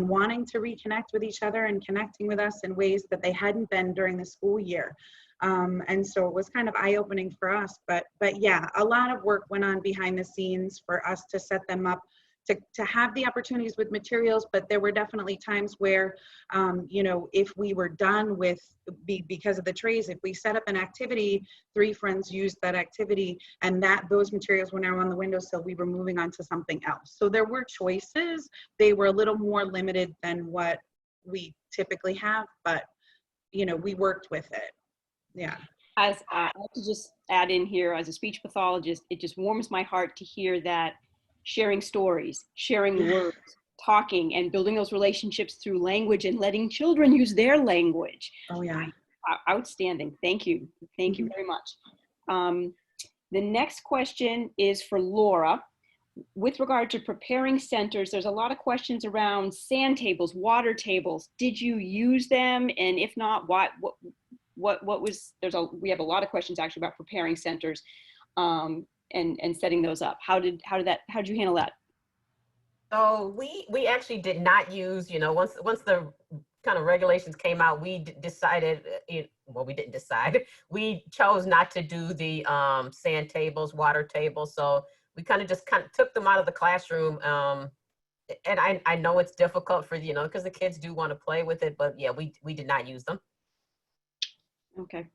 wanting to reconnect with each other and connecting with us in ways that they hadn't been during the school year. And so it was kind of eye-opening for us, but yeah, a lot of work went on behind the scenes for us to set them up to have the opportunities with materials. But there were definitely times where, you know, if we were done with, because of the trays, if we set up an activity, 3 friends used that activity, and those materials were now on the windowsill, we were moving on to something else. So there were choices. They were a little more limited than what we typically have, but, you know, we worked with it. Yeah. As I like to just add in here, as a speech pathologist, it just warms my heart to hear that sharing stories, sharing words, talking, and building those relationships through language and letting children use their language. Oh yeah. Outstanding. Thank you. Thank you very much. The next question is for Laura. With regard to preparing centers, there's a lot of questions around sand tables, water tables. Did you use them? And if not, what was, we have a lot of questions actually about preparing centers. And setting those up. How did you handle that? So we actually did not use, you know, once the kind of regulations came out, we decided, well, we didn't decide. We chose not to do the sand tables, water tables. So we kind of took them out of the classroom. And I know it's difficult for, you know, because the kids do want to play with it, but yeah, we did not use them. Okay,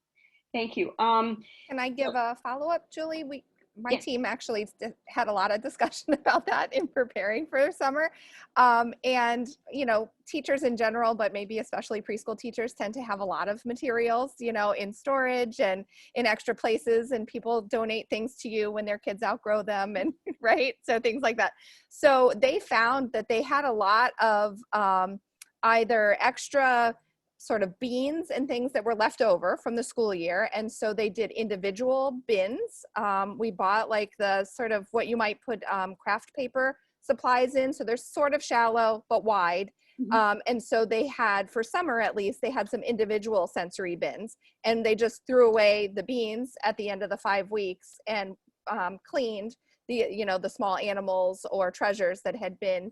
thank you. Can I give a follow-up, Julie? My team actually had a lot of discussion about that in preparing for summer. And, you know, teachers in general, but maybe especially preschool teachers, tend to have a lot of materials, you know, in storage and in extra places, and people donate things to you when their kids outgrow them, and right? So things like that. So they found that they had a lot of either extra sort of beans and things that were left over from the school year. And so they did individual bins. We bought like the sort of what you might put craft paper supplies in. So they're sort of shallow, but wide. And so they had, for summer at least, they had some individual sensory bins, and they just threw away the beans at the end of the 5 weeks and cleaned the, you know, the small animals or treasures that had been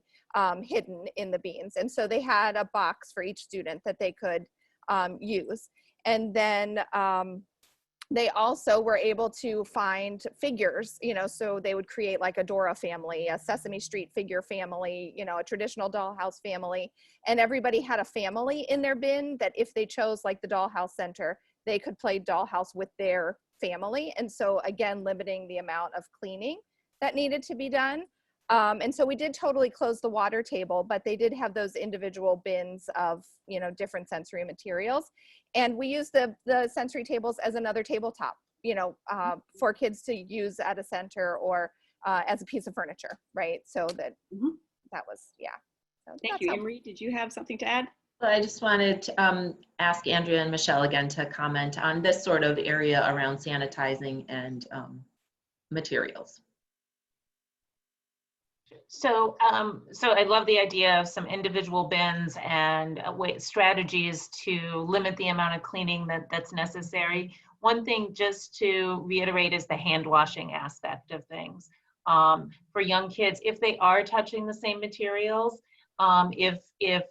hidden in the beans. And so they had a box for each student that they could use. And then they also were able to find figures, you know, so they would create like a Dora family, a Sesame Street figure family, you know, a traditional dollhouse family. And everybody had a family in their bin that if they chose like the dollhouse center, they could play dollhouse with their family. And so again, limiting the amount of cleaning that needed to be done. And so we did totally close the water table, but they did have those individual bins of, you know, different sensory materials. And we used the sensory tables as another tabletop, you know, for kids to use at a center or as a piece of furniture, right? So that that was, yeah. So thank you. Emery, did you have something to add? Well, I just wanted to ask Andrea and Michelle again to comment on this sort of area around sanitizing and materials. So, so I love the idea of some individual bins and strategies to limit the amount of cleaning that's necessary. One thing just to reiterate is the hand washing aspect of things. For young kids, if they are touching the same materials, if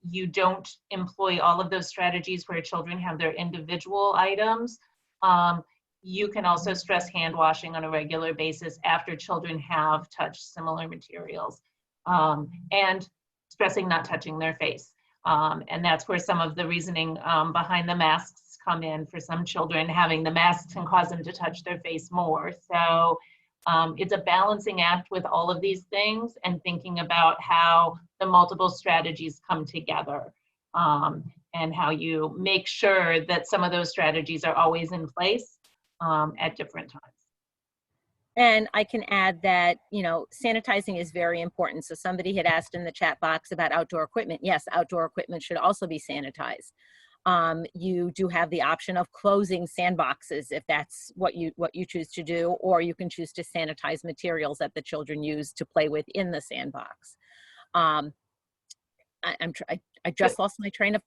you don't employ all of those strategies where children have their individual items, you can also stress hand washing on a regular basis after children have touched similar materials, and stressing not touching their face. And that's where some of the reasoning behind the masks come in. For some children, having the masks can cause them to touch their face more. So it's a balancing act with all of these things and thinking about how the multiple strategies come together, and how you make sure that some of those strategies are always in place at different times. And I can add that, you know, sanitizing is very important. So somebody had asked in the chat box about outdoor equipment. Yes, outdoor equipment should also be sanitized. You do have the option of closing sandboxes if that's what you choose to do, or you can choose to sanitize materials that the children use to play with in the sandbox. I just lost my train of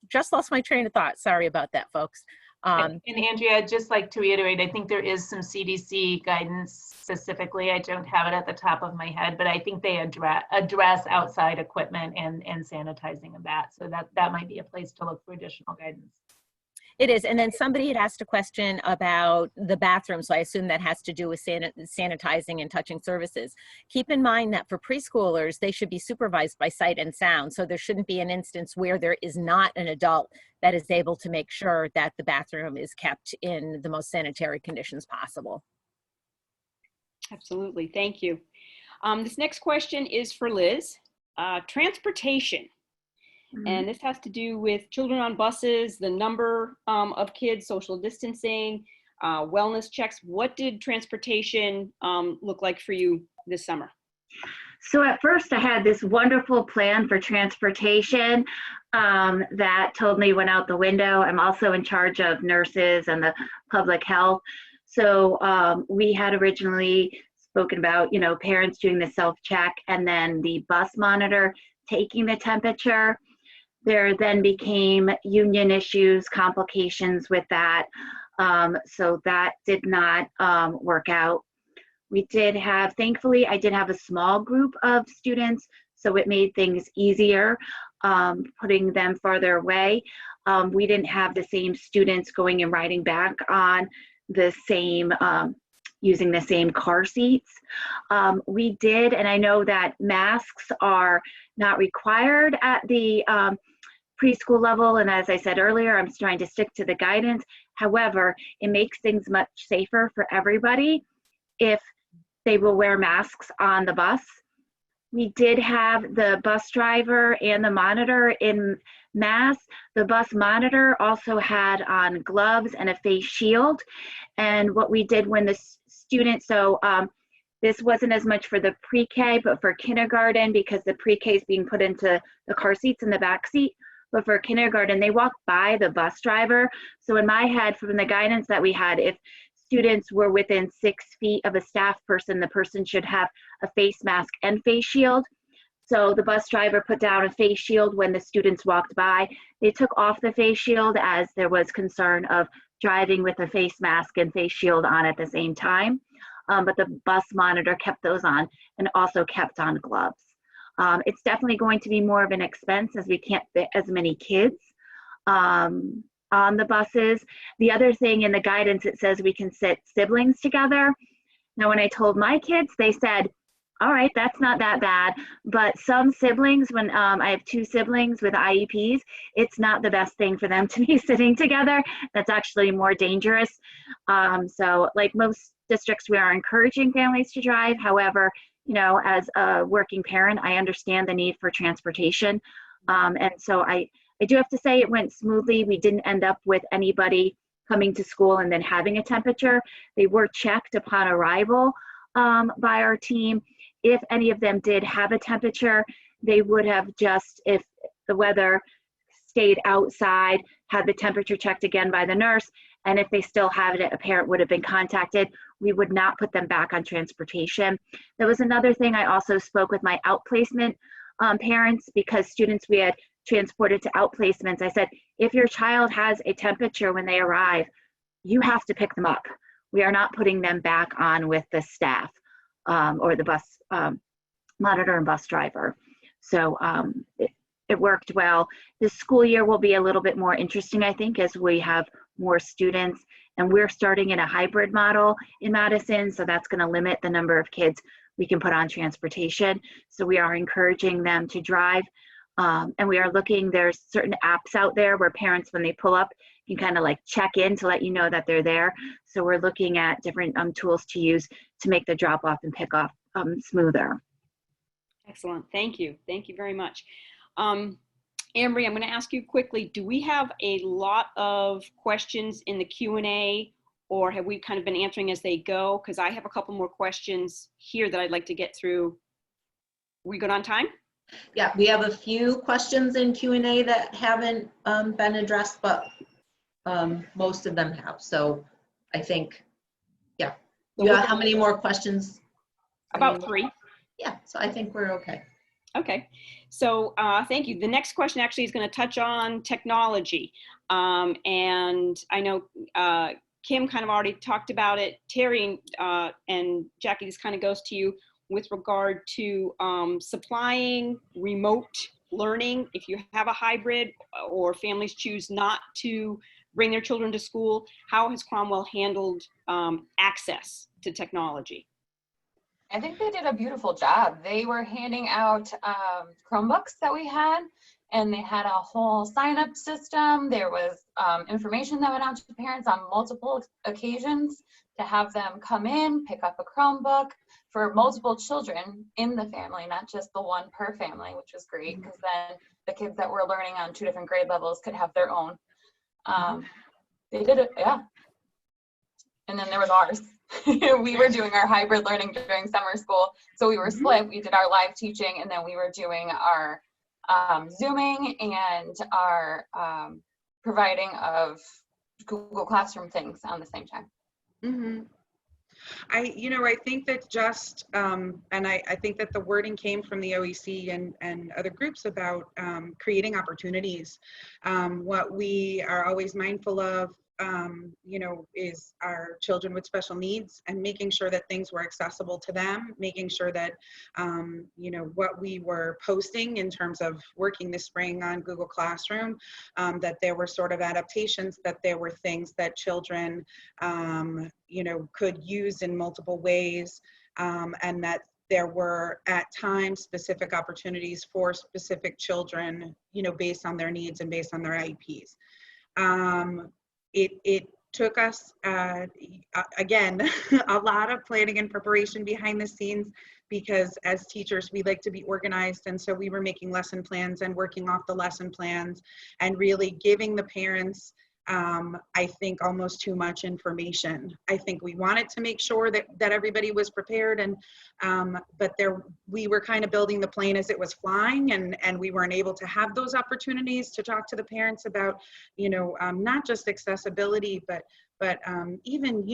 thought. Sorry about that, folks. And Andrea, I'd just like to reiterate, I think there is some CDC guidance specifically. I don't have it at the top of my head, but I think they address outside equipment and sanitizing of that. So that might be a place to look for additional guidance. It is, and then somebody had asked a question about the bathroom, so I assume that has to do with sanitizing and touching services. Keep in mind that for preschoolers, they should be supervised by sight and sound, so there shouldn't be an instance where there is not an adult that is able to make sure that the bathroom is kept in the most sanitary conditions possible. Absolutely, thank you. This next question is for Liz. Transportation. And this has to do with children on buses, the number of kids, social distancing, wellness checks. What did transportation look like for you this summer? So at first I had this wonderful plan for transportation that totally went out the window. I'm also in charge of nurses and the public health. So we had originally spoken about, you know, parents doing the self-check and then the bus monitor taking the temperature. There then became union issues, complications with that. So that did not work out. We did have, thankfully, I did have a small group of students, so it made things easier, putting them farther away. We didn't have the same students going and riding back on the same, using the same car seats. We did, and I know that masks are not required at the preschool level, and as I said earlier, I'm trying to stick to the guidance. However, it makes things much safer for everybody if they will wear masks on the bus. We did have the bus driver and the monitor in masks. The bus monitor also had on gloves and a face shield. And what we did when the students, so this wasn't as much for the pre-K, but for kindergarten, because the pre-K is being put into the car seats in the back seat. But for kindergarten, they walk by the bus driver. So in my head, from the guidance that we had, if students were within 6 feet of a staff person, the person should have a face mask and face shield. So the bus driver put down a face shield when the students walked by. They took off the face shield as there was concern of driving with a face mask and face shield on at the same time. But the bus monitor kept those on and also kept on gloves. It's definitely going to be more of an expense as we can't fit as many kids on the buses. The other thing in the guidance, it says we can sit siblings together. Now, when I told my kids, they said, all right, that's not that bad. But some siblings, when I have 2 siblings with IEPs, it's not the best thing for them to be sitting together. That's actually more dangerous. So like most districts, we are encouraging families to drive. However, you know, as a working parent, I understand the need for transportation. And so I do have to say it went smoothly. We didn't end up with anybody coming to school and then having a temperature. They were checked upon arrival by our team. If any of them did have a temperature, they would have just, if the weather stayed outside, had the temperature checked again by the nurse. And if they still had it, a parent would have been contacted. We would not put them back on transportation. There was another thing. I also spoke with my outplacement parents, because students we had transported to outplacements. I said, if your child has a temperature when they arrive, you have to pick them up. We are not putting them back on with the staff or the bus monitor and bus driver. So it worked well. This school year will be a little bit more interesting, I think, as we have more students, and we're starting in a hybrid model in Madison, so that's going to limit the number of kids we can put on transportation. So we are encouraging them to drive, and we are looking, there's certain apps out there where parents, when they pull up, can kind of like check in to let you know that they're there. So we're looking at different tools to use to make the drop off and pick off smoother. Excellent, thank you. Thank you very much. Ambry, I'm going to ask you quickly, do we have a lot of questions in the Q&A, or have we kind of been answering as they go? Because I have a couple more questions here that I'd like to get through. Are we good on time? Yeah, we have a few questions in Q&A that haven't been addressed, but most of them have. So I think, yeah. How many more questions? About 3. Yeah, so I think we're okay. Okay, so thank you. The next question actually is going to touch on technology. And I know Kim kind of already talked about it. Terry and Jackie, this kind of goes to you with regard to supplying remote learning. If you have a hybrid or families choose not to bring their children to school? How has Cromwell handled access to technology? I think they did a beautiful job. They were handing out Chromebooks that we had, and they had a whole sign-up system. There was information that went out to parents on multiple occasions to have them come in, pick up a Chromebook for multiple children in the family, not just the one per family, which was great, because then the kids that were learning on 2 different grade levels could have their own. They did it, yeah. And then there was ours. We were doing our hybrid learning during summer school. So we were split. We did our live teaching, and then we were doing our Zooming and our providing of Google Classroom things on the same time. I think that just, and I think that the wording came from the OEC and other groups about creating opportunities. What we are always mindful of, is our children with special needs, and making sure that things were accessible to them, making sure that, what we were posting in terms of working this spring on Google Classroom, that there were sort of adaptations, that there were things that children, could use in multiple ways, and that there were at times specific opportunities for specific children, based on their needs and based on their IEPs. It took us, again, a lot of planning and preparation behind the scenes, because as teachers, we like to be organized. And so we were making lesson plans and working off the lesson plans and really giving the parents, I think, almost too much information. I think we wanted to make sure that everybody was prepared, and but we were kind of building the plane as it was flying, and we weren't able to have those opportunities to talk to the parents about, not just accessibility, but even,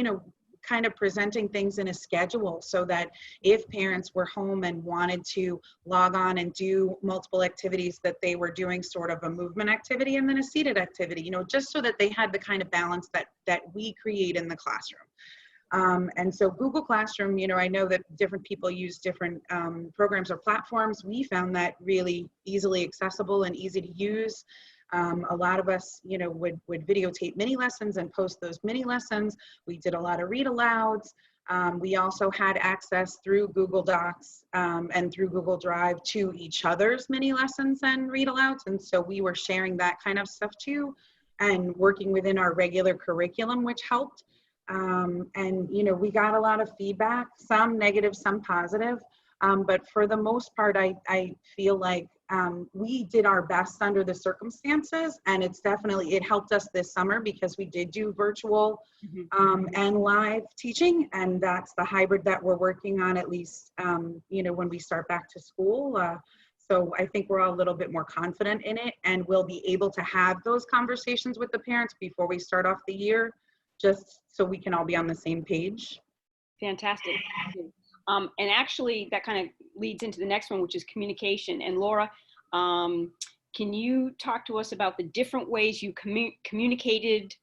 kind of presenting things in a schedule, so that if parents were home and wanted to log on and do multiple activities, that they were doing sort of a movement activity and then a seated activity, just so that they had the kind of balance that we create in the classroom. And so Google Classroom, I know that different people use different programs or platforms. We found that really easily accessible and easy to use. A lot of us, would videotape mini lessons and post those mini lessons. We did a lot of read alouds. We also had access through Google Docs and through Google Drive to each other's mini lessons and read alouds. And so we were sharing that kind of stuff too, and working within our regular curriculum, which helped. And, we got a lot of feedback, some negative, some positive. But for the most part, I feel like we did our best under the circumstances, and it helped us this summer, because we did do virtual and live teaching, and that's the hybrid that we're working on, at least, when we start back to school. So I think we're all a little bit more confident in it, and we'll be able to have those conversations with the parents before we start off the year, just so we can all be on the same page. Fantastic. And actually, that kind of leads into the next one, which is communication. And Laura, can you talk to us about the different ways you communicated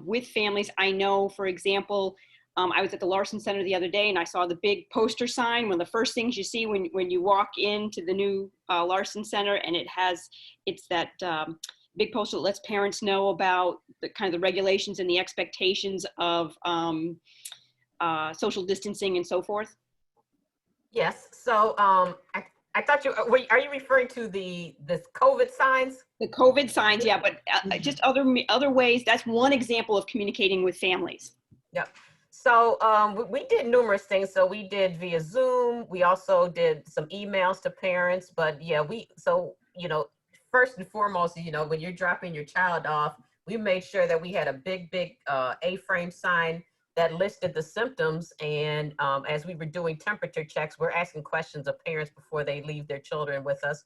with families? I know, for example, I was at the Larson Center the other day, and I saw the big poster sign, one of the first things you see when you walk into the new Larson Center, and it's that big poster that lets parents know about the kind of the regulations and the expectations of social distancing and so forth. Yes. So I thought are you referring to this COVID signs? The COVID signs, yeah, but just other ways. That's one example of communicating with families. Yep. So we did numerous things. So we did via Zoom. We also did some emails to parents. But yeah, first and foremost, when you're dropping your child off, we made sure that we had a big A-frame sign that listed the symptoms, and as we were doing temperature checks, we're asking questions of parents before they leave their children with us.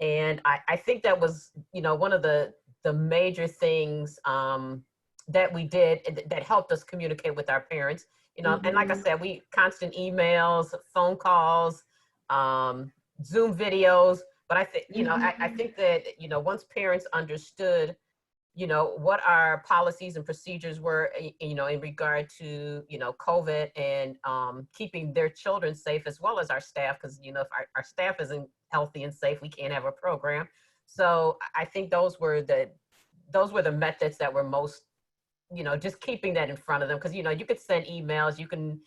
And I think that was, one of the major things that we did that helped us communicate with our parents. And like I said, we constant emails, phone calls, Zoom videos. But I think, I think that, once parents understood what our policies and procedures were, in regard to, COVID and keeping their children safe, as well as our staff, because, if our staff isn't healthy and safe, we can't have a program. So I think those were the methods that were most just keeping that in front of them, because, you could send emails, you can,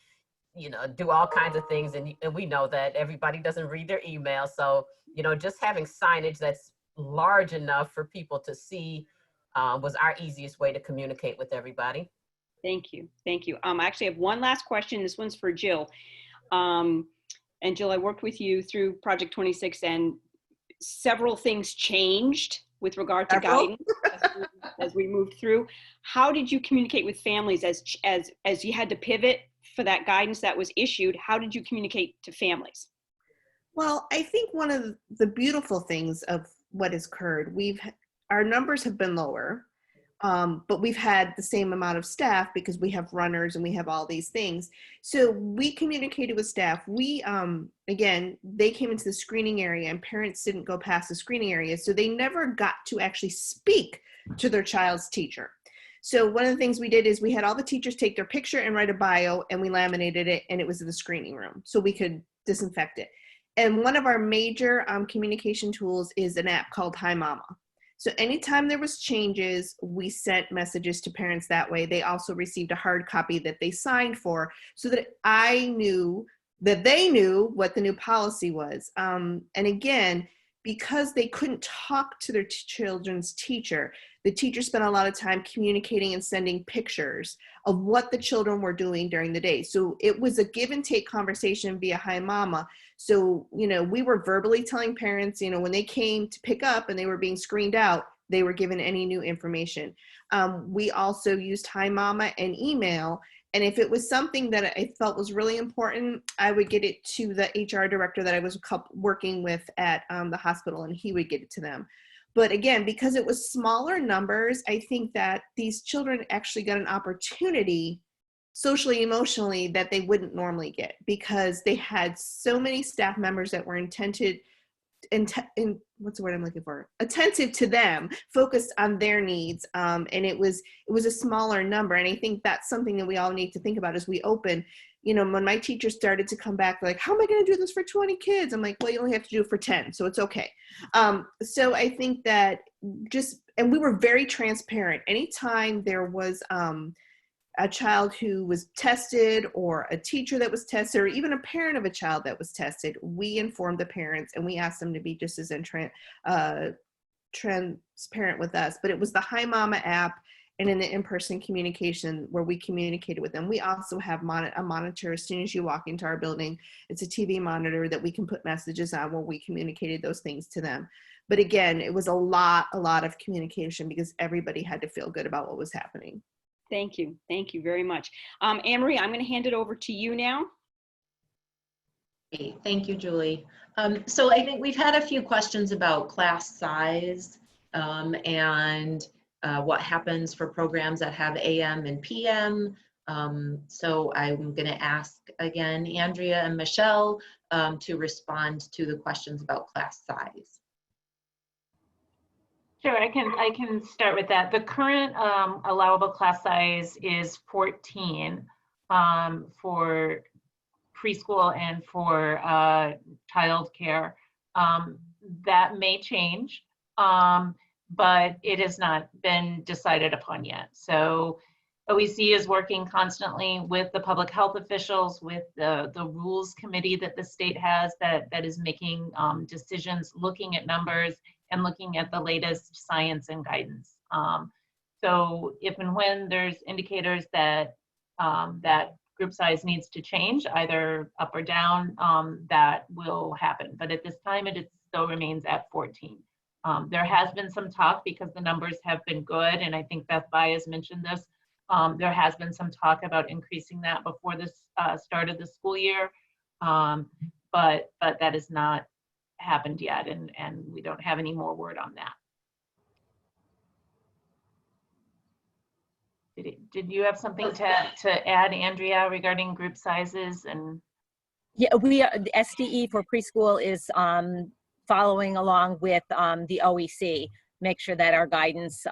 do all kinds of things. And we know that everybody doesn't read their email. So, just having signage that's large enough for people to see was our easiest way to communicate with everybody. Thank you. Thank you. I actually have one last question. This one's for Jill. And Jill, I worked with you through Project 26, and several things changed with regard to guidance as we moved through. How did you communicate with families as you had to pivot for that guidance that was issued? How did you communicate to families? Well, I think one of the beautiful things of what has occurred, our numbers have been lower, but we've had the same amount of staff because we have runners and we have all these things. So we communicated with staff. We, again, they came into the screening area and parents didn't go past the screening area. So they never got to actually speak to their child's teacher. So one of the things we did is we had all the teachers take their picture and write a bio, and we laminated it, and it was in the screening room so we could disinfect it. And one of our major communication tools is an app called Hi Mama. So anytime there was changes, we sent messages to parents that way. They also received a hard copy that they signed for, so that I knew that they knew what the new policy was. And again, because they couldn't talk to their children's teacher, the teacher spent a lot of time communicating and sending pictures of what the children were doing during the day. So it was a give and take conversation via Hi Mama. So, we were verbally telling parents, when they came to pick up and they were being screened out, they were given any new information. We also used Hi Mama and email. And if it was something that I felt was really important, I would get it to the HR director that I was working with at the hospital, and he would get it to them. But again, because it was smaller numbers, I think that these children actually got an opportunity socially, emotionally, that they wouldn't normally get, because they had so many staff members that were attentive to them, focused on their needs. And it was a smaller number. And I think that's something that we all need to think about as we open. When my teachers started to come back, they're like, how am I going to do this for 20 kids? I'm like, well, you only have to do it for 10, so it's okay. So I think that and we were very transparent. Anytime there was a child who was tested, or a teacher that was tested, or even a parent of a child that was tested, we informed the parents and we asked them to be just as transparent with us. But it was the Hi Mama app and in the in-person communication where we communicated with them. We also have a monitor as soon as you walk into our building. It's a TV monitor that we can put messages on where we communicated those things to them. But again, it was a lot of communication because everybody had to feel good about what was happening. Thank you. Thank you very much. Anne-Marie, I'm going to hand it over to you now. Great. Thank you, Julie. So I think we've had a few questions about class size and what happens for programs that have AM and PM. So I'm going to ask again, Andrea and Michelle, to respond to the questions about class size. Sure, I can start with that. The current allowable class size is 14 for preschool and for childcare. That may change, but it has not been decided upon yet. So OEC is working constantly with the public health officials, with the rules committee that the state has that is making decisions, looking at numbers, and looking at the latest science and guidance. So if and when there's indicators that that group size needs to change, either up or down, that will happen. But at this time, it still remains at 14. There has been some talk because the numbers have been good, and I think Beth Bai has mentioned this. There has been some talk about increasing that before this start of the school year, but that has not happened yet, and we don't have any more word on that. Did you have something to add, Andrea, regarding group sizes? And yeah, the SDE for preschool is following along with the OEC, make sure that our guidance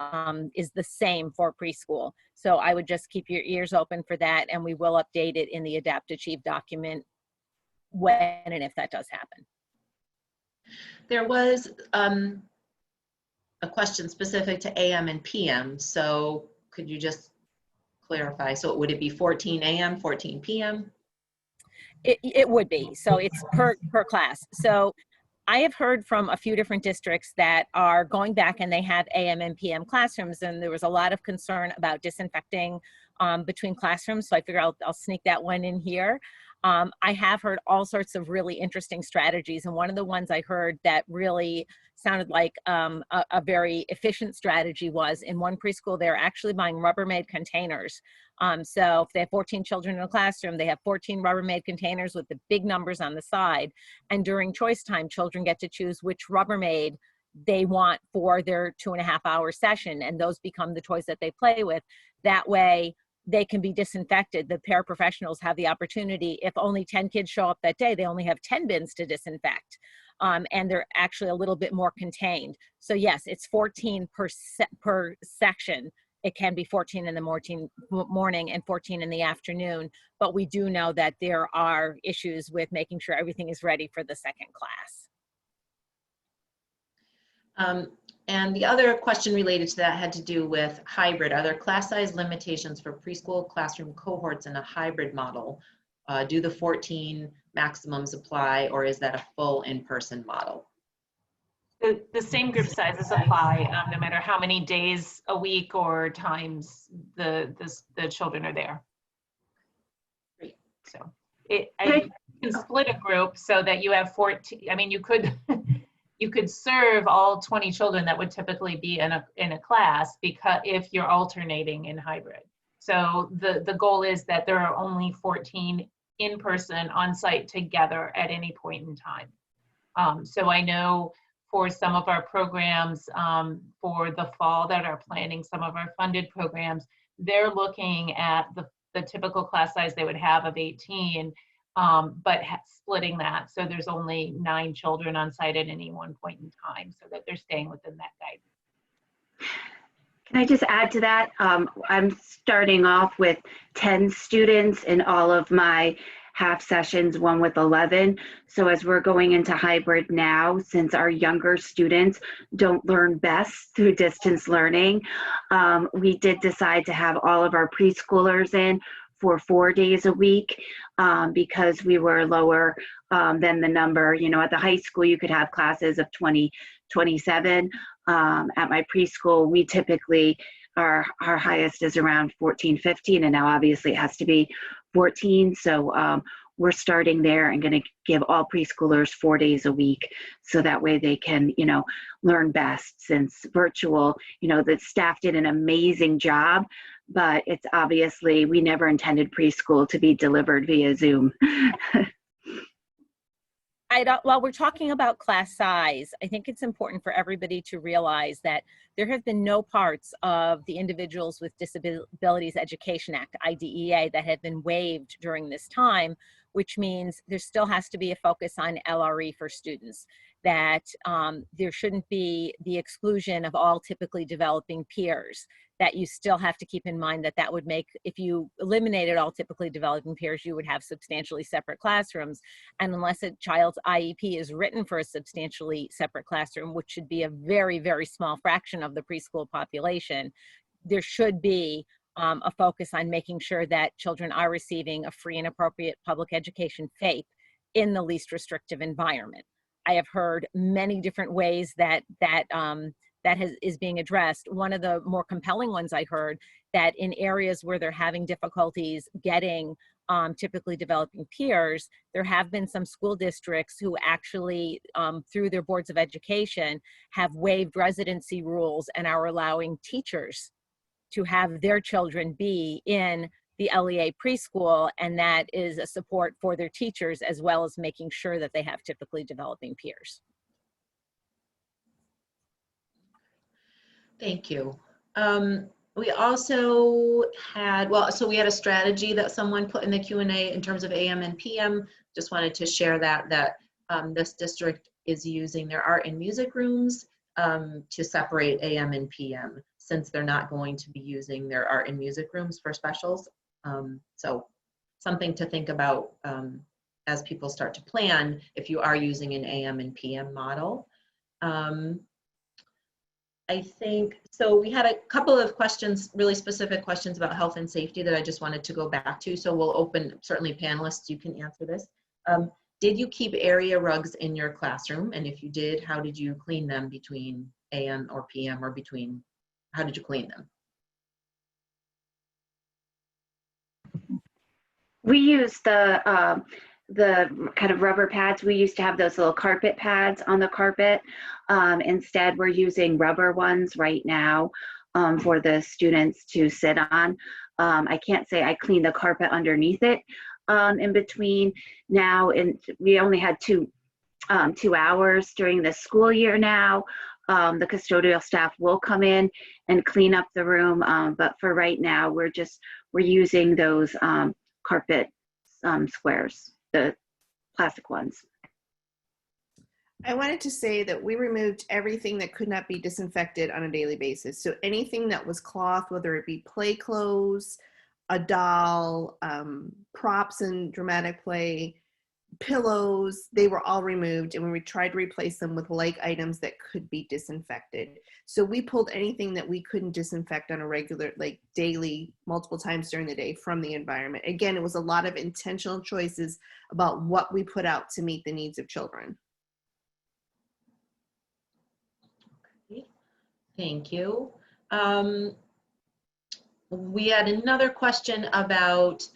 is the same for preschool. So I would just keep your ears open for that, and we will update it in the Adapt Achieve document when and if that does happen. There was a question specific to AM and PM. So could you just clarify. So would it be 14 a.m., 14 p.m.? It would be. So it's per class. So I have heard from a few different districts that are going back and they have AM and PM classrooms, and there was a lot of concern about disinfecting between classrooms. So I figure I'll sneak that one in here. I have heard all sorts of really interesting strategies, and one of the ones I heard that really sounded like a very efficient strategy was in one preschool, they're actually buying Rubbermaid containers. So if they have 14 children in a classroom, they have 14 Rubbermaid containers with the big numbers on the side. And during choice time, children get to choose which Rubbermaid they want for their 2.5-hour session. And those become the toys that they play with. That way they can be disinfected. The paraprofessionals have the opportunity, if only 10 kids show up that day, they only have 10 bins to disinfect. And they're actually a little bit more contained. So yes, it's 14 per section. It can be 14 in the morning and 14 in the afternoon, but we do know that there are issues with making sure everything is ready for the second class. And the other question related to that had to do with hybrid. Are there class size limitations for preschool classroom cohorts in a hybrid model? Do the 14 maximums apply, or is that a full in-person model? The same group sizes apply no matter how many days a week or times the children are there. Great. So you can split a group so that you have 14. I mean, you could serve all 20 children that would typically be in a class, because if you're alternating in hybrid. So the goal is that there are only 14 in person on site together at any point in time. So I know for some of our programs for the fall that are planning some of our funded programs, they're looking at the typical class size they would have of 18, but splitting that. So there's only 9 children on site at any one point in time, so that they're staying within that guidance. Can I just add to that? I'm starting off with 10 students in all of my half sessions, one with 11. So as we're going into hybrid now, since our younger students don't learn best through distance learning, we did decide to have all of our preschoolers in for 4 days a week because we were lower than the number. You know, at the high school, you could have classes of 20, 27. At my preschool, we typically, our highest is around 14, 15, and now obviously it has to be 14. So we're starting there and going to give all preschoolers 4 days a week, so that way they can, you know, learn best. Since virtual, you know, the staff did an amazing job, but it's obviously, we never intended preschool to be delivered via Zoom. While we're talking about class size, I think it's important for everybody to realize that there have been no parts of the Individuals with Disabilities Education Act, IDEA, that have been waived during this time, which means there still has to be a focus on LRE for students, that there shouldn't be the exclusion of all typically developing peers, that you still have to keep in mind that that would make, if you eliminated all typically developing peers, you would have substantially separate classrooms. And unless a child's IEP is written for a substantially separate classroom, which should be a very, very small fraction of the preschool population, there should be a focus on making sure that children are receiving a free and appropriate public education FAPE in the least restrictive environment. I have heard many different ways that is being addressed. One of the more compelling ones I heard, that in areas where they're having difficulties getting typically developing peers, there have been some school districts who actually, through their boards of education, have waived residency rules and are allowing teachers to have their children be in the LEA preschool, and that is a support for their teachers as well as making sure that they have typically developing peers. Thank you. We also had, so we had a strategy that someone put in the Q&A in terms of AM and PM. Just wanted to share that this district is using their art and music rooms to separate AM and PM, since they're not going to be using their art and music rooms for specials. So something to think about as people start to plan if you are using an AM and PM model. I think, so we had a couple of questions, really specific questions about health and safety that I just wanted to go back to. So we'll open, certainly panelists, you can answer this. Did you keep area rugs in your classroom? And if you did, how did you clean them between AM or PM or between, how did you clean them? We use the kind of rubber pads. We used to have those little carpet pads on the carpet. Instead, we're using rubber ones right now for the students to sit on. I can't say I clean the carpet underneath it in between now, and we only had 2 hours during the school year now. The custodial staff will come in and clean up the room, but for right now, we're using those carpet squares, the plastic ones. I wanted to say that we removed everything that could not be disinfected on a daily basis. So anything that was cloth, whether it be play clothes, a doll, props in dramatic play, pillows, they were all removed, and we tried to replace them with like items that could be disinfected. So we pulled anything that we couldn't disinfect on a regular, like daily, multiple times during the day from the environment. Again, it was a lot of intentional choices about what we put out to meet the needs of children. Okay. Thank you. We had another question about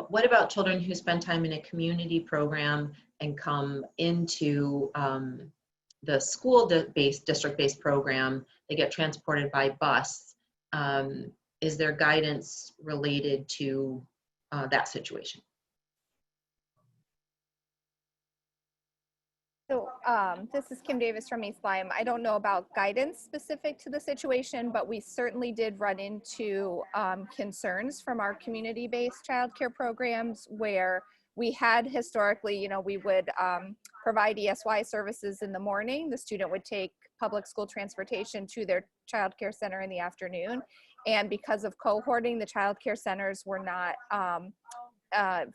what about children who spend time in a community program and come into the school-based, district-based program? They get transported by bus. Is there guidance related to that situation? So this is Kim Davis from East Lyme. I don't know about guidance specific to the situation, but we certainly did run into concerns from our community-based childcare programs where we had historically, you know, we would provide ESY services in the morning. The student would take public school transportation to their childcare center in the afternoon. And because of cohorting, the childcare centers were not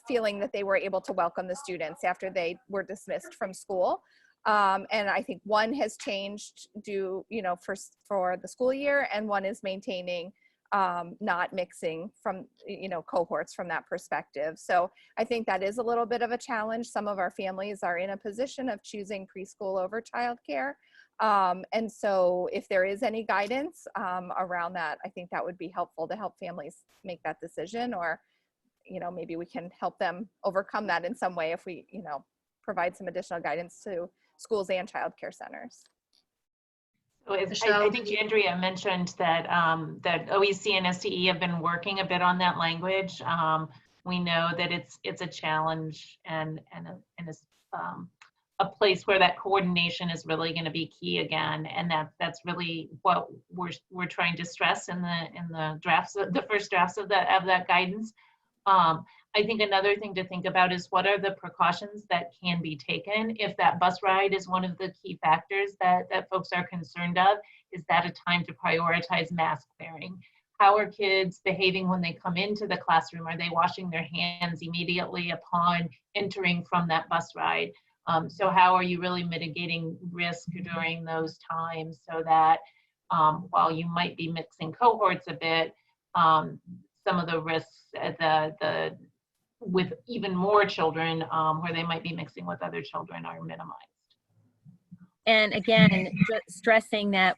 feeling that they were able to welcome the students after they were dismissed from school. And I think one has changed due, you know, for the school year, and one is maintaining not mixing from, you know, cohorts from that perspective. So I think that is a little bit of a challenge. Some of our families are in a position of choosing preschool over childcare. And so if there is any guidance around that, I think that would be helpful to help families make that decision, or, you know, maybe we can help them overcome that in some way if we, you know, provide some additional guidance to schools and childcare centers. So I think Andrea mentioned that that OEC and SDE have been working a bit on that language. We know that it's a challenge and a place where that coordination is really going to be key again, and that's really what we're trying to stress in the drafts, the first drafts of that guidance. I think another thing to think about is what are the precautions that can be taken if that bus ride is one of the key factors that folks are concerned of. Is that a time to prioritize mask wearing? How are kids behaving when they come into the classroom? Are they washing their hands immediately upon entering from that bus ride? So how are you really mitigating risk during those times so that while you might be mixing cohorts a bit, some of the risks with even more children where they might be mixing with other children are minimized. And again, stressing that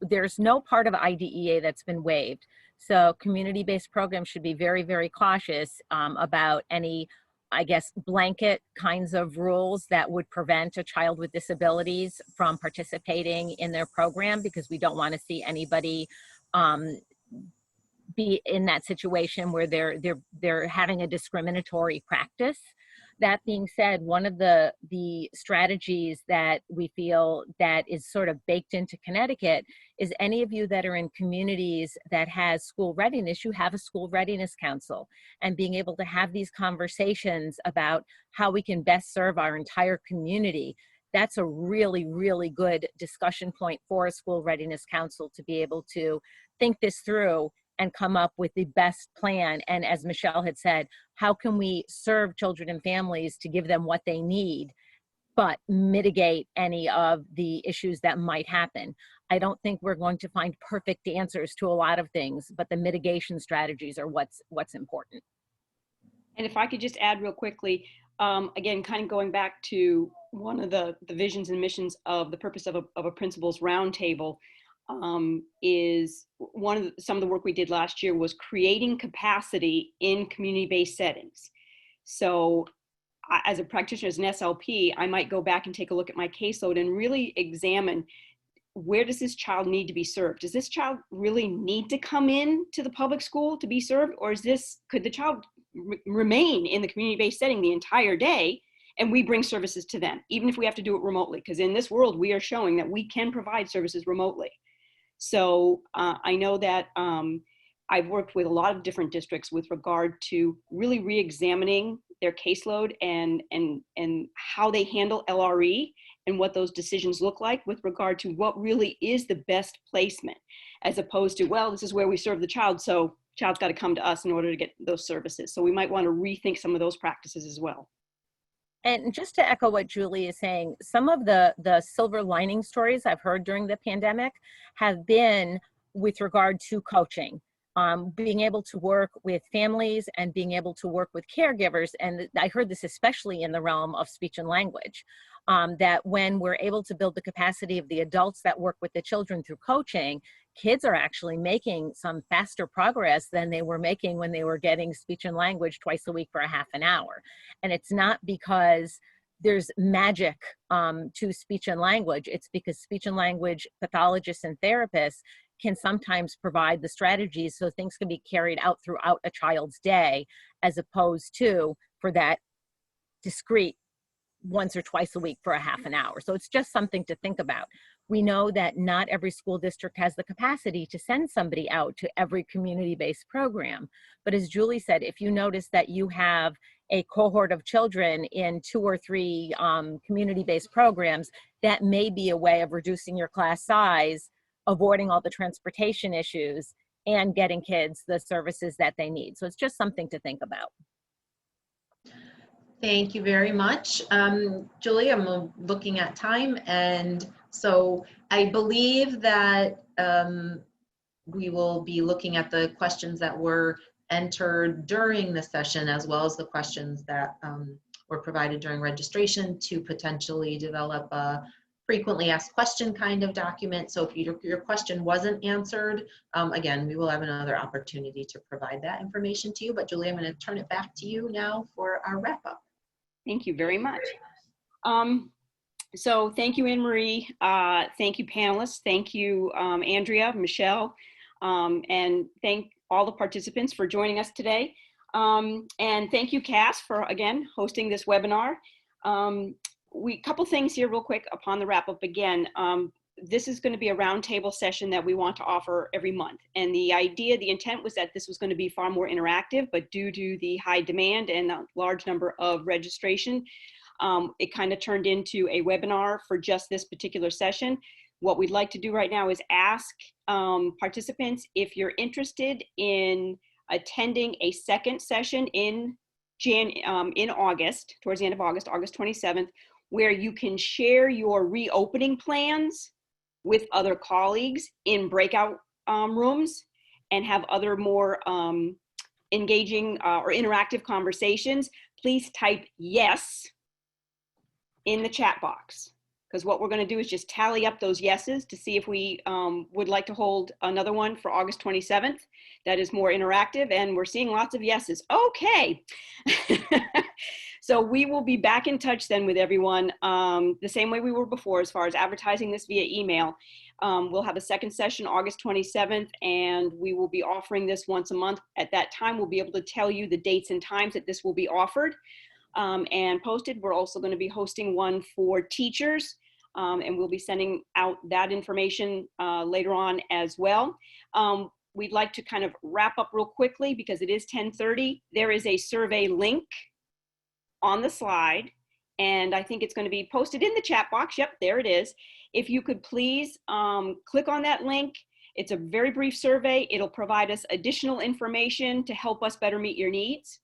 there's no part of IDEA that's been waived. So community-based programs should be very, very cautious about any, I guess, blanket kinds of rules that would prevent a child with disabilities from participating in their program, because we don't want to see anybody be in that situation where they're having a discriminatory practice. That being said, one of the strategies that we feel that is sort of baked into Connecticut is any of you that are in communities that has school readiness, you have a school readiness council, and being able to have these conversations about how we can best serve our entire community. That's a really, really good discussion point for a school readiness council to be able to think this through and come up with the best plan. And as Michelle had said, how can we serve children and families to give them what they need but mitigate any of the issues that might happen. I don't think we're going to find perfect answers to a lot of things, but the mitigation strategies are what's important. And if I could just add real quickly, again, kind of going back to one of the visions and missions of the purpose of a principals roundtable, is some of the work we did last year was creating capacity in community-based settings. So as a practitioner, as an SLP, I might go back and take a look at my caseload and really examine, where does this child need to be served? Does this child really need to come in to the public school to be served? Or could the child remain in the community-based setting the entire day and we bring services to them, even if we have to do it remotely? Because in this world, we are showing that we can provide services remotely. So I know that I've worked with a lot of different districts with regard to really re-examining their caseload and how they handle LRE and what those decisions look like with regard to what really is the best placement, as opposed to, well, this is where we serve the child, so child's got to come to us in order to get those services. So we might want to rethink some of those practices as well. And just to echo what Julie is saying, some of the silver lining stories I've heard during the pandemic have been with regard to coaching, being able to work with families and being able to work with caregivers. And I heard this especially in the realm of speech and language, that when we're able to build the capacity of the adults that work with the children through coaching, kids are actually making some faster progress than they were making when they were getting speech and language twice a week for a half an hour. And it's not because there's magic to speech and language. It's because speech and language pathologists and therapists can sometimes provide the strategies so things can be carried out throughout a child's day, as opposed to for that discrete once or twice a week for a half an hour. So it's just something to think about. We know that not every school district has the capacity to send somebody out to every community-based program. But as Julie said, if you notice that you have a cohort of children in 2 or 3 community-based programs, that may be a way of reducing your class size, avoiding all the transportation issues, and getting kids the services that they need. So it's just something to think about. Thank you very much. Julie, I'm looking at time, and so I believe that we will be looking at the questions that were entered during the session, as well as the questions that were provided during registration, to potentially develop a frequently asked question kind of document. So if your question wasn't answered, again, we will have another opportunity to provide that information to you. But Julie, I'm going to turn it back to you now for our wrap up. Thank you very much. So thank you, Anne Marie. Thank you, panelists. Thank you, Andrea, Michelle, and thank all the participants for joining us today. And thank you, CAS, for, again, hosting this webinar. Couple things here real quick upon the wrap up. Again, this is going to be a roundtable session that we want to offer every month. And the intent was that this was going to be far more interactive, but due to the high demand and the large number of registration, it kind of turned into a webinar for just this particular session. What we'd like to do right now is ask participants if you're interested in attending a second session in August, towards the end of August, August 27th, where you can share your reopening plans with other colleagues in breakout rooms and have other more engaging or interactive conversations. Please type yes in the chat box, because what we're going to do is just tally up those yeses to see if we would like to hold another one for August 27th that is more interactive, and we're seeing lots of yeses. Okay. So we will be back in touch then with everyone the same way we were before as far as advertising this via email. We'll have a second session August 27th, and we will be offering this once a month. At that time, we'll be able to tell you the dates and times that this will be offered and posted. We're also going to be hosting one for teachers, and we'll be sending out that information later on as well. We'd like to kind of wrap up real quickly because it is 10:30. There is a survey link on the slide, and I think it's going to be posted in the chat box. Yep, there it is. If you could please click on that link. It's a very brief survey. It'll provide us additional information to help us better meet your needs.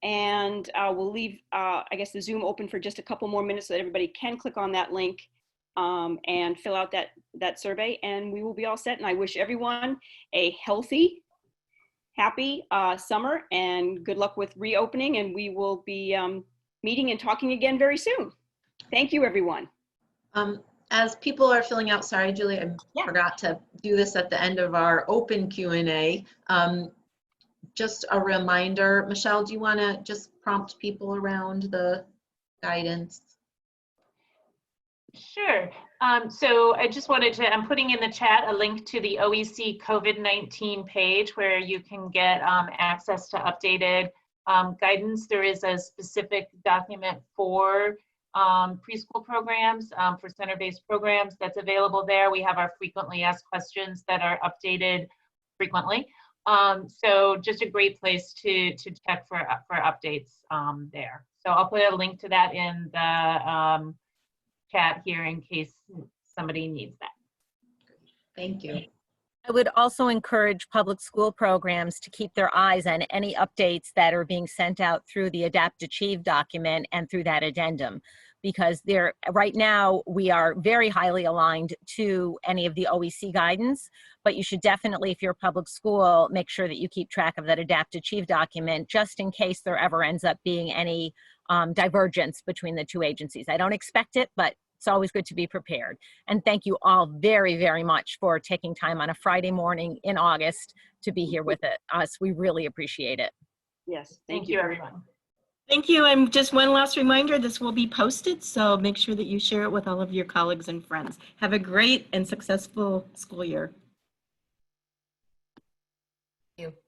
And we'll leave, I guess, the Zoom open for just a couple more minutes so that everybody can click on that link and fill out that survey, and we will be all set. And I wish everyone a healthy, happy summer, and good luck with reopening. And we will be meeting and talking again very soon. Thank you, everyone. As people are filling out, sorry, Julie, I forgot to do this at the end of our open Q&A. Just a reminder, Michelle, do you want to just prompt people around the guidance? Sure. So I just wanted to, I'm putting in the chat a link to the OEC COVID-19 page where you can get access to updated guidance. There is a specific document for preschool programs, for center-based programs that's available there. We have our frequently asked questions that are updated frequently. So just a great place to check for updates there. So I'll put a link to that in the chat here in case somebody needs that. Thank you. I would also encourage public school programs to keep their eyes on any updates that are being sent out through the Adapt Achieve document and through that addendum, because right now we are very highly aligned to any of the OEC guidance, but you should definitely, if you're a public school, make sure that you keep track of that Adapt Achieve document just in case there ever ends up being any divergence between the two agencies. I don't expect it, but it's always good to be prepared. And thank you all very, very much for taking time on a Friday morning in August to be here with us. We really appreciate it. Yes, Thank you, everyone. Thank you. And just one last reminder, this will be posted, so make sure that you share it with all of your colleagues and friends. Have a great and successful school year. Thank you.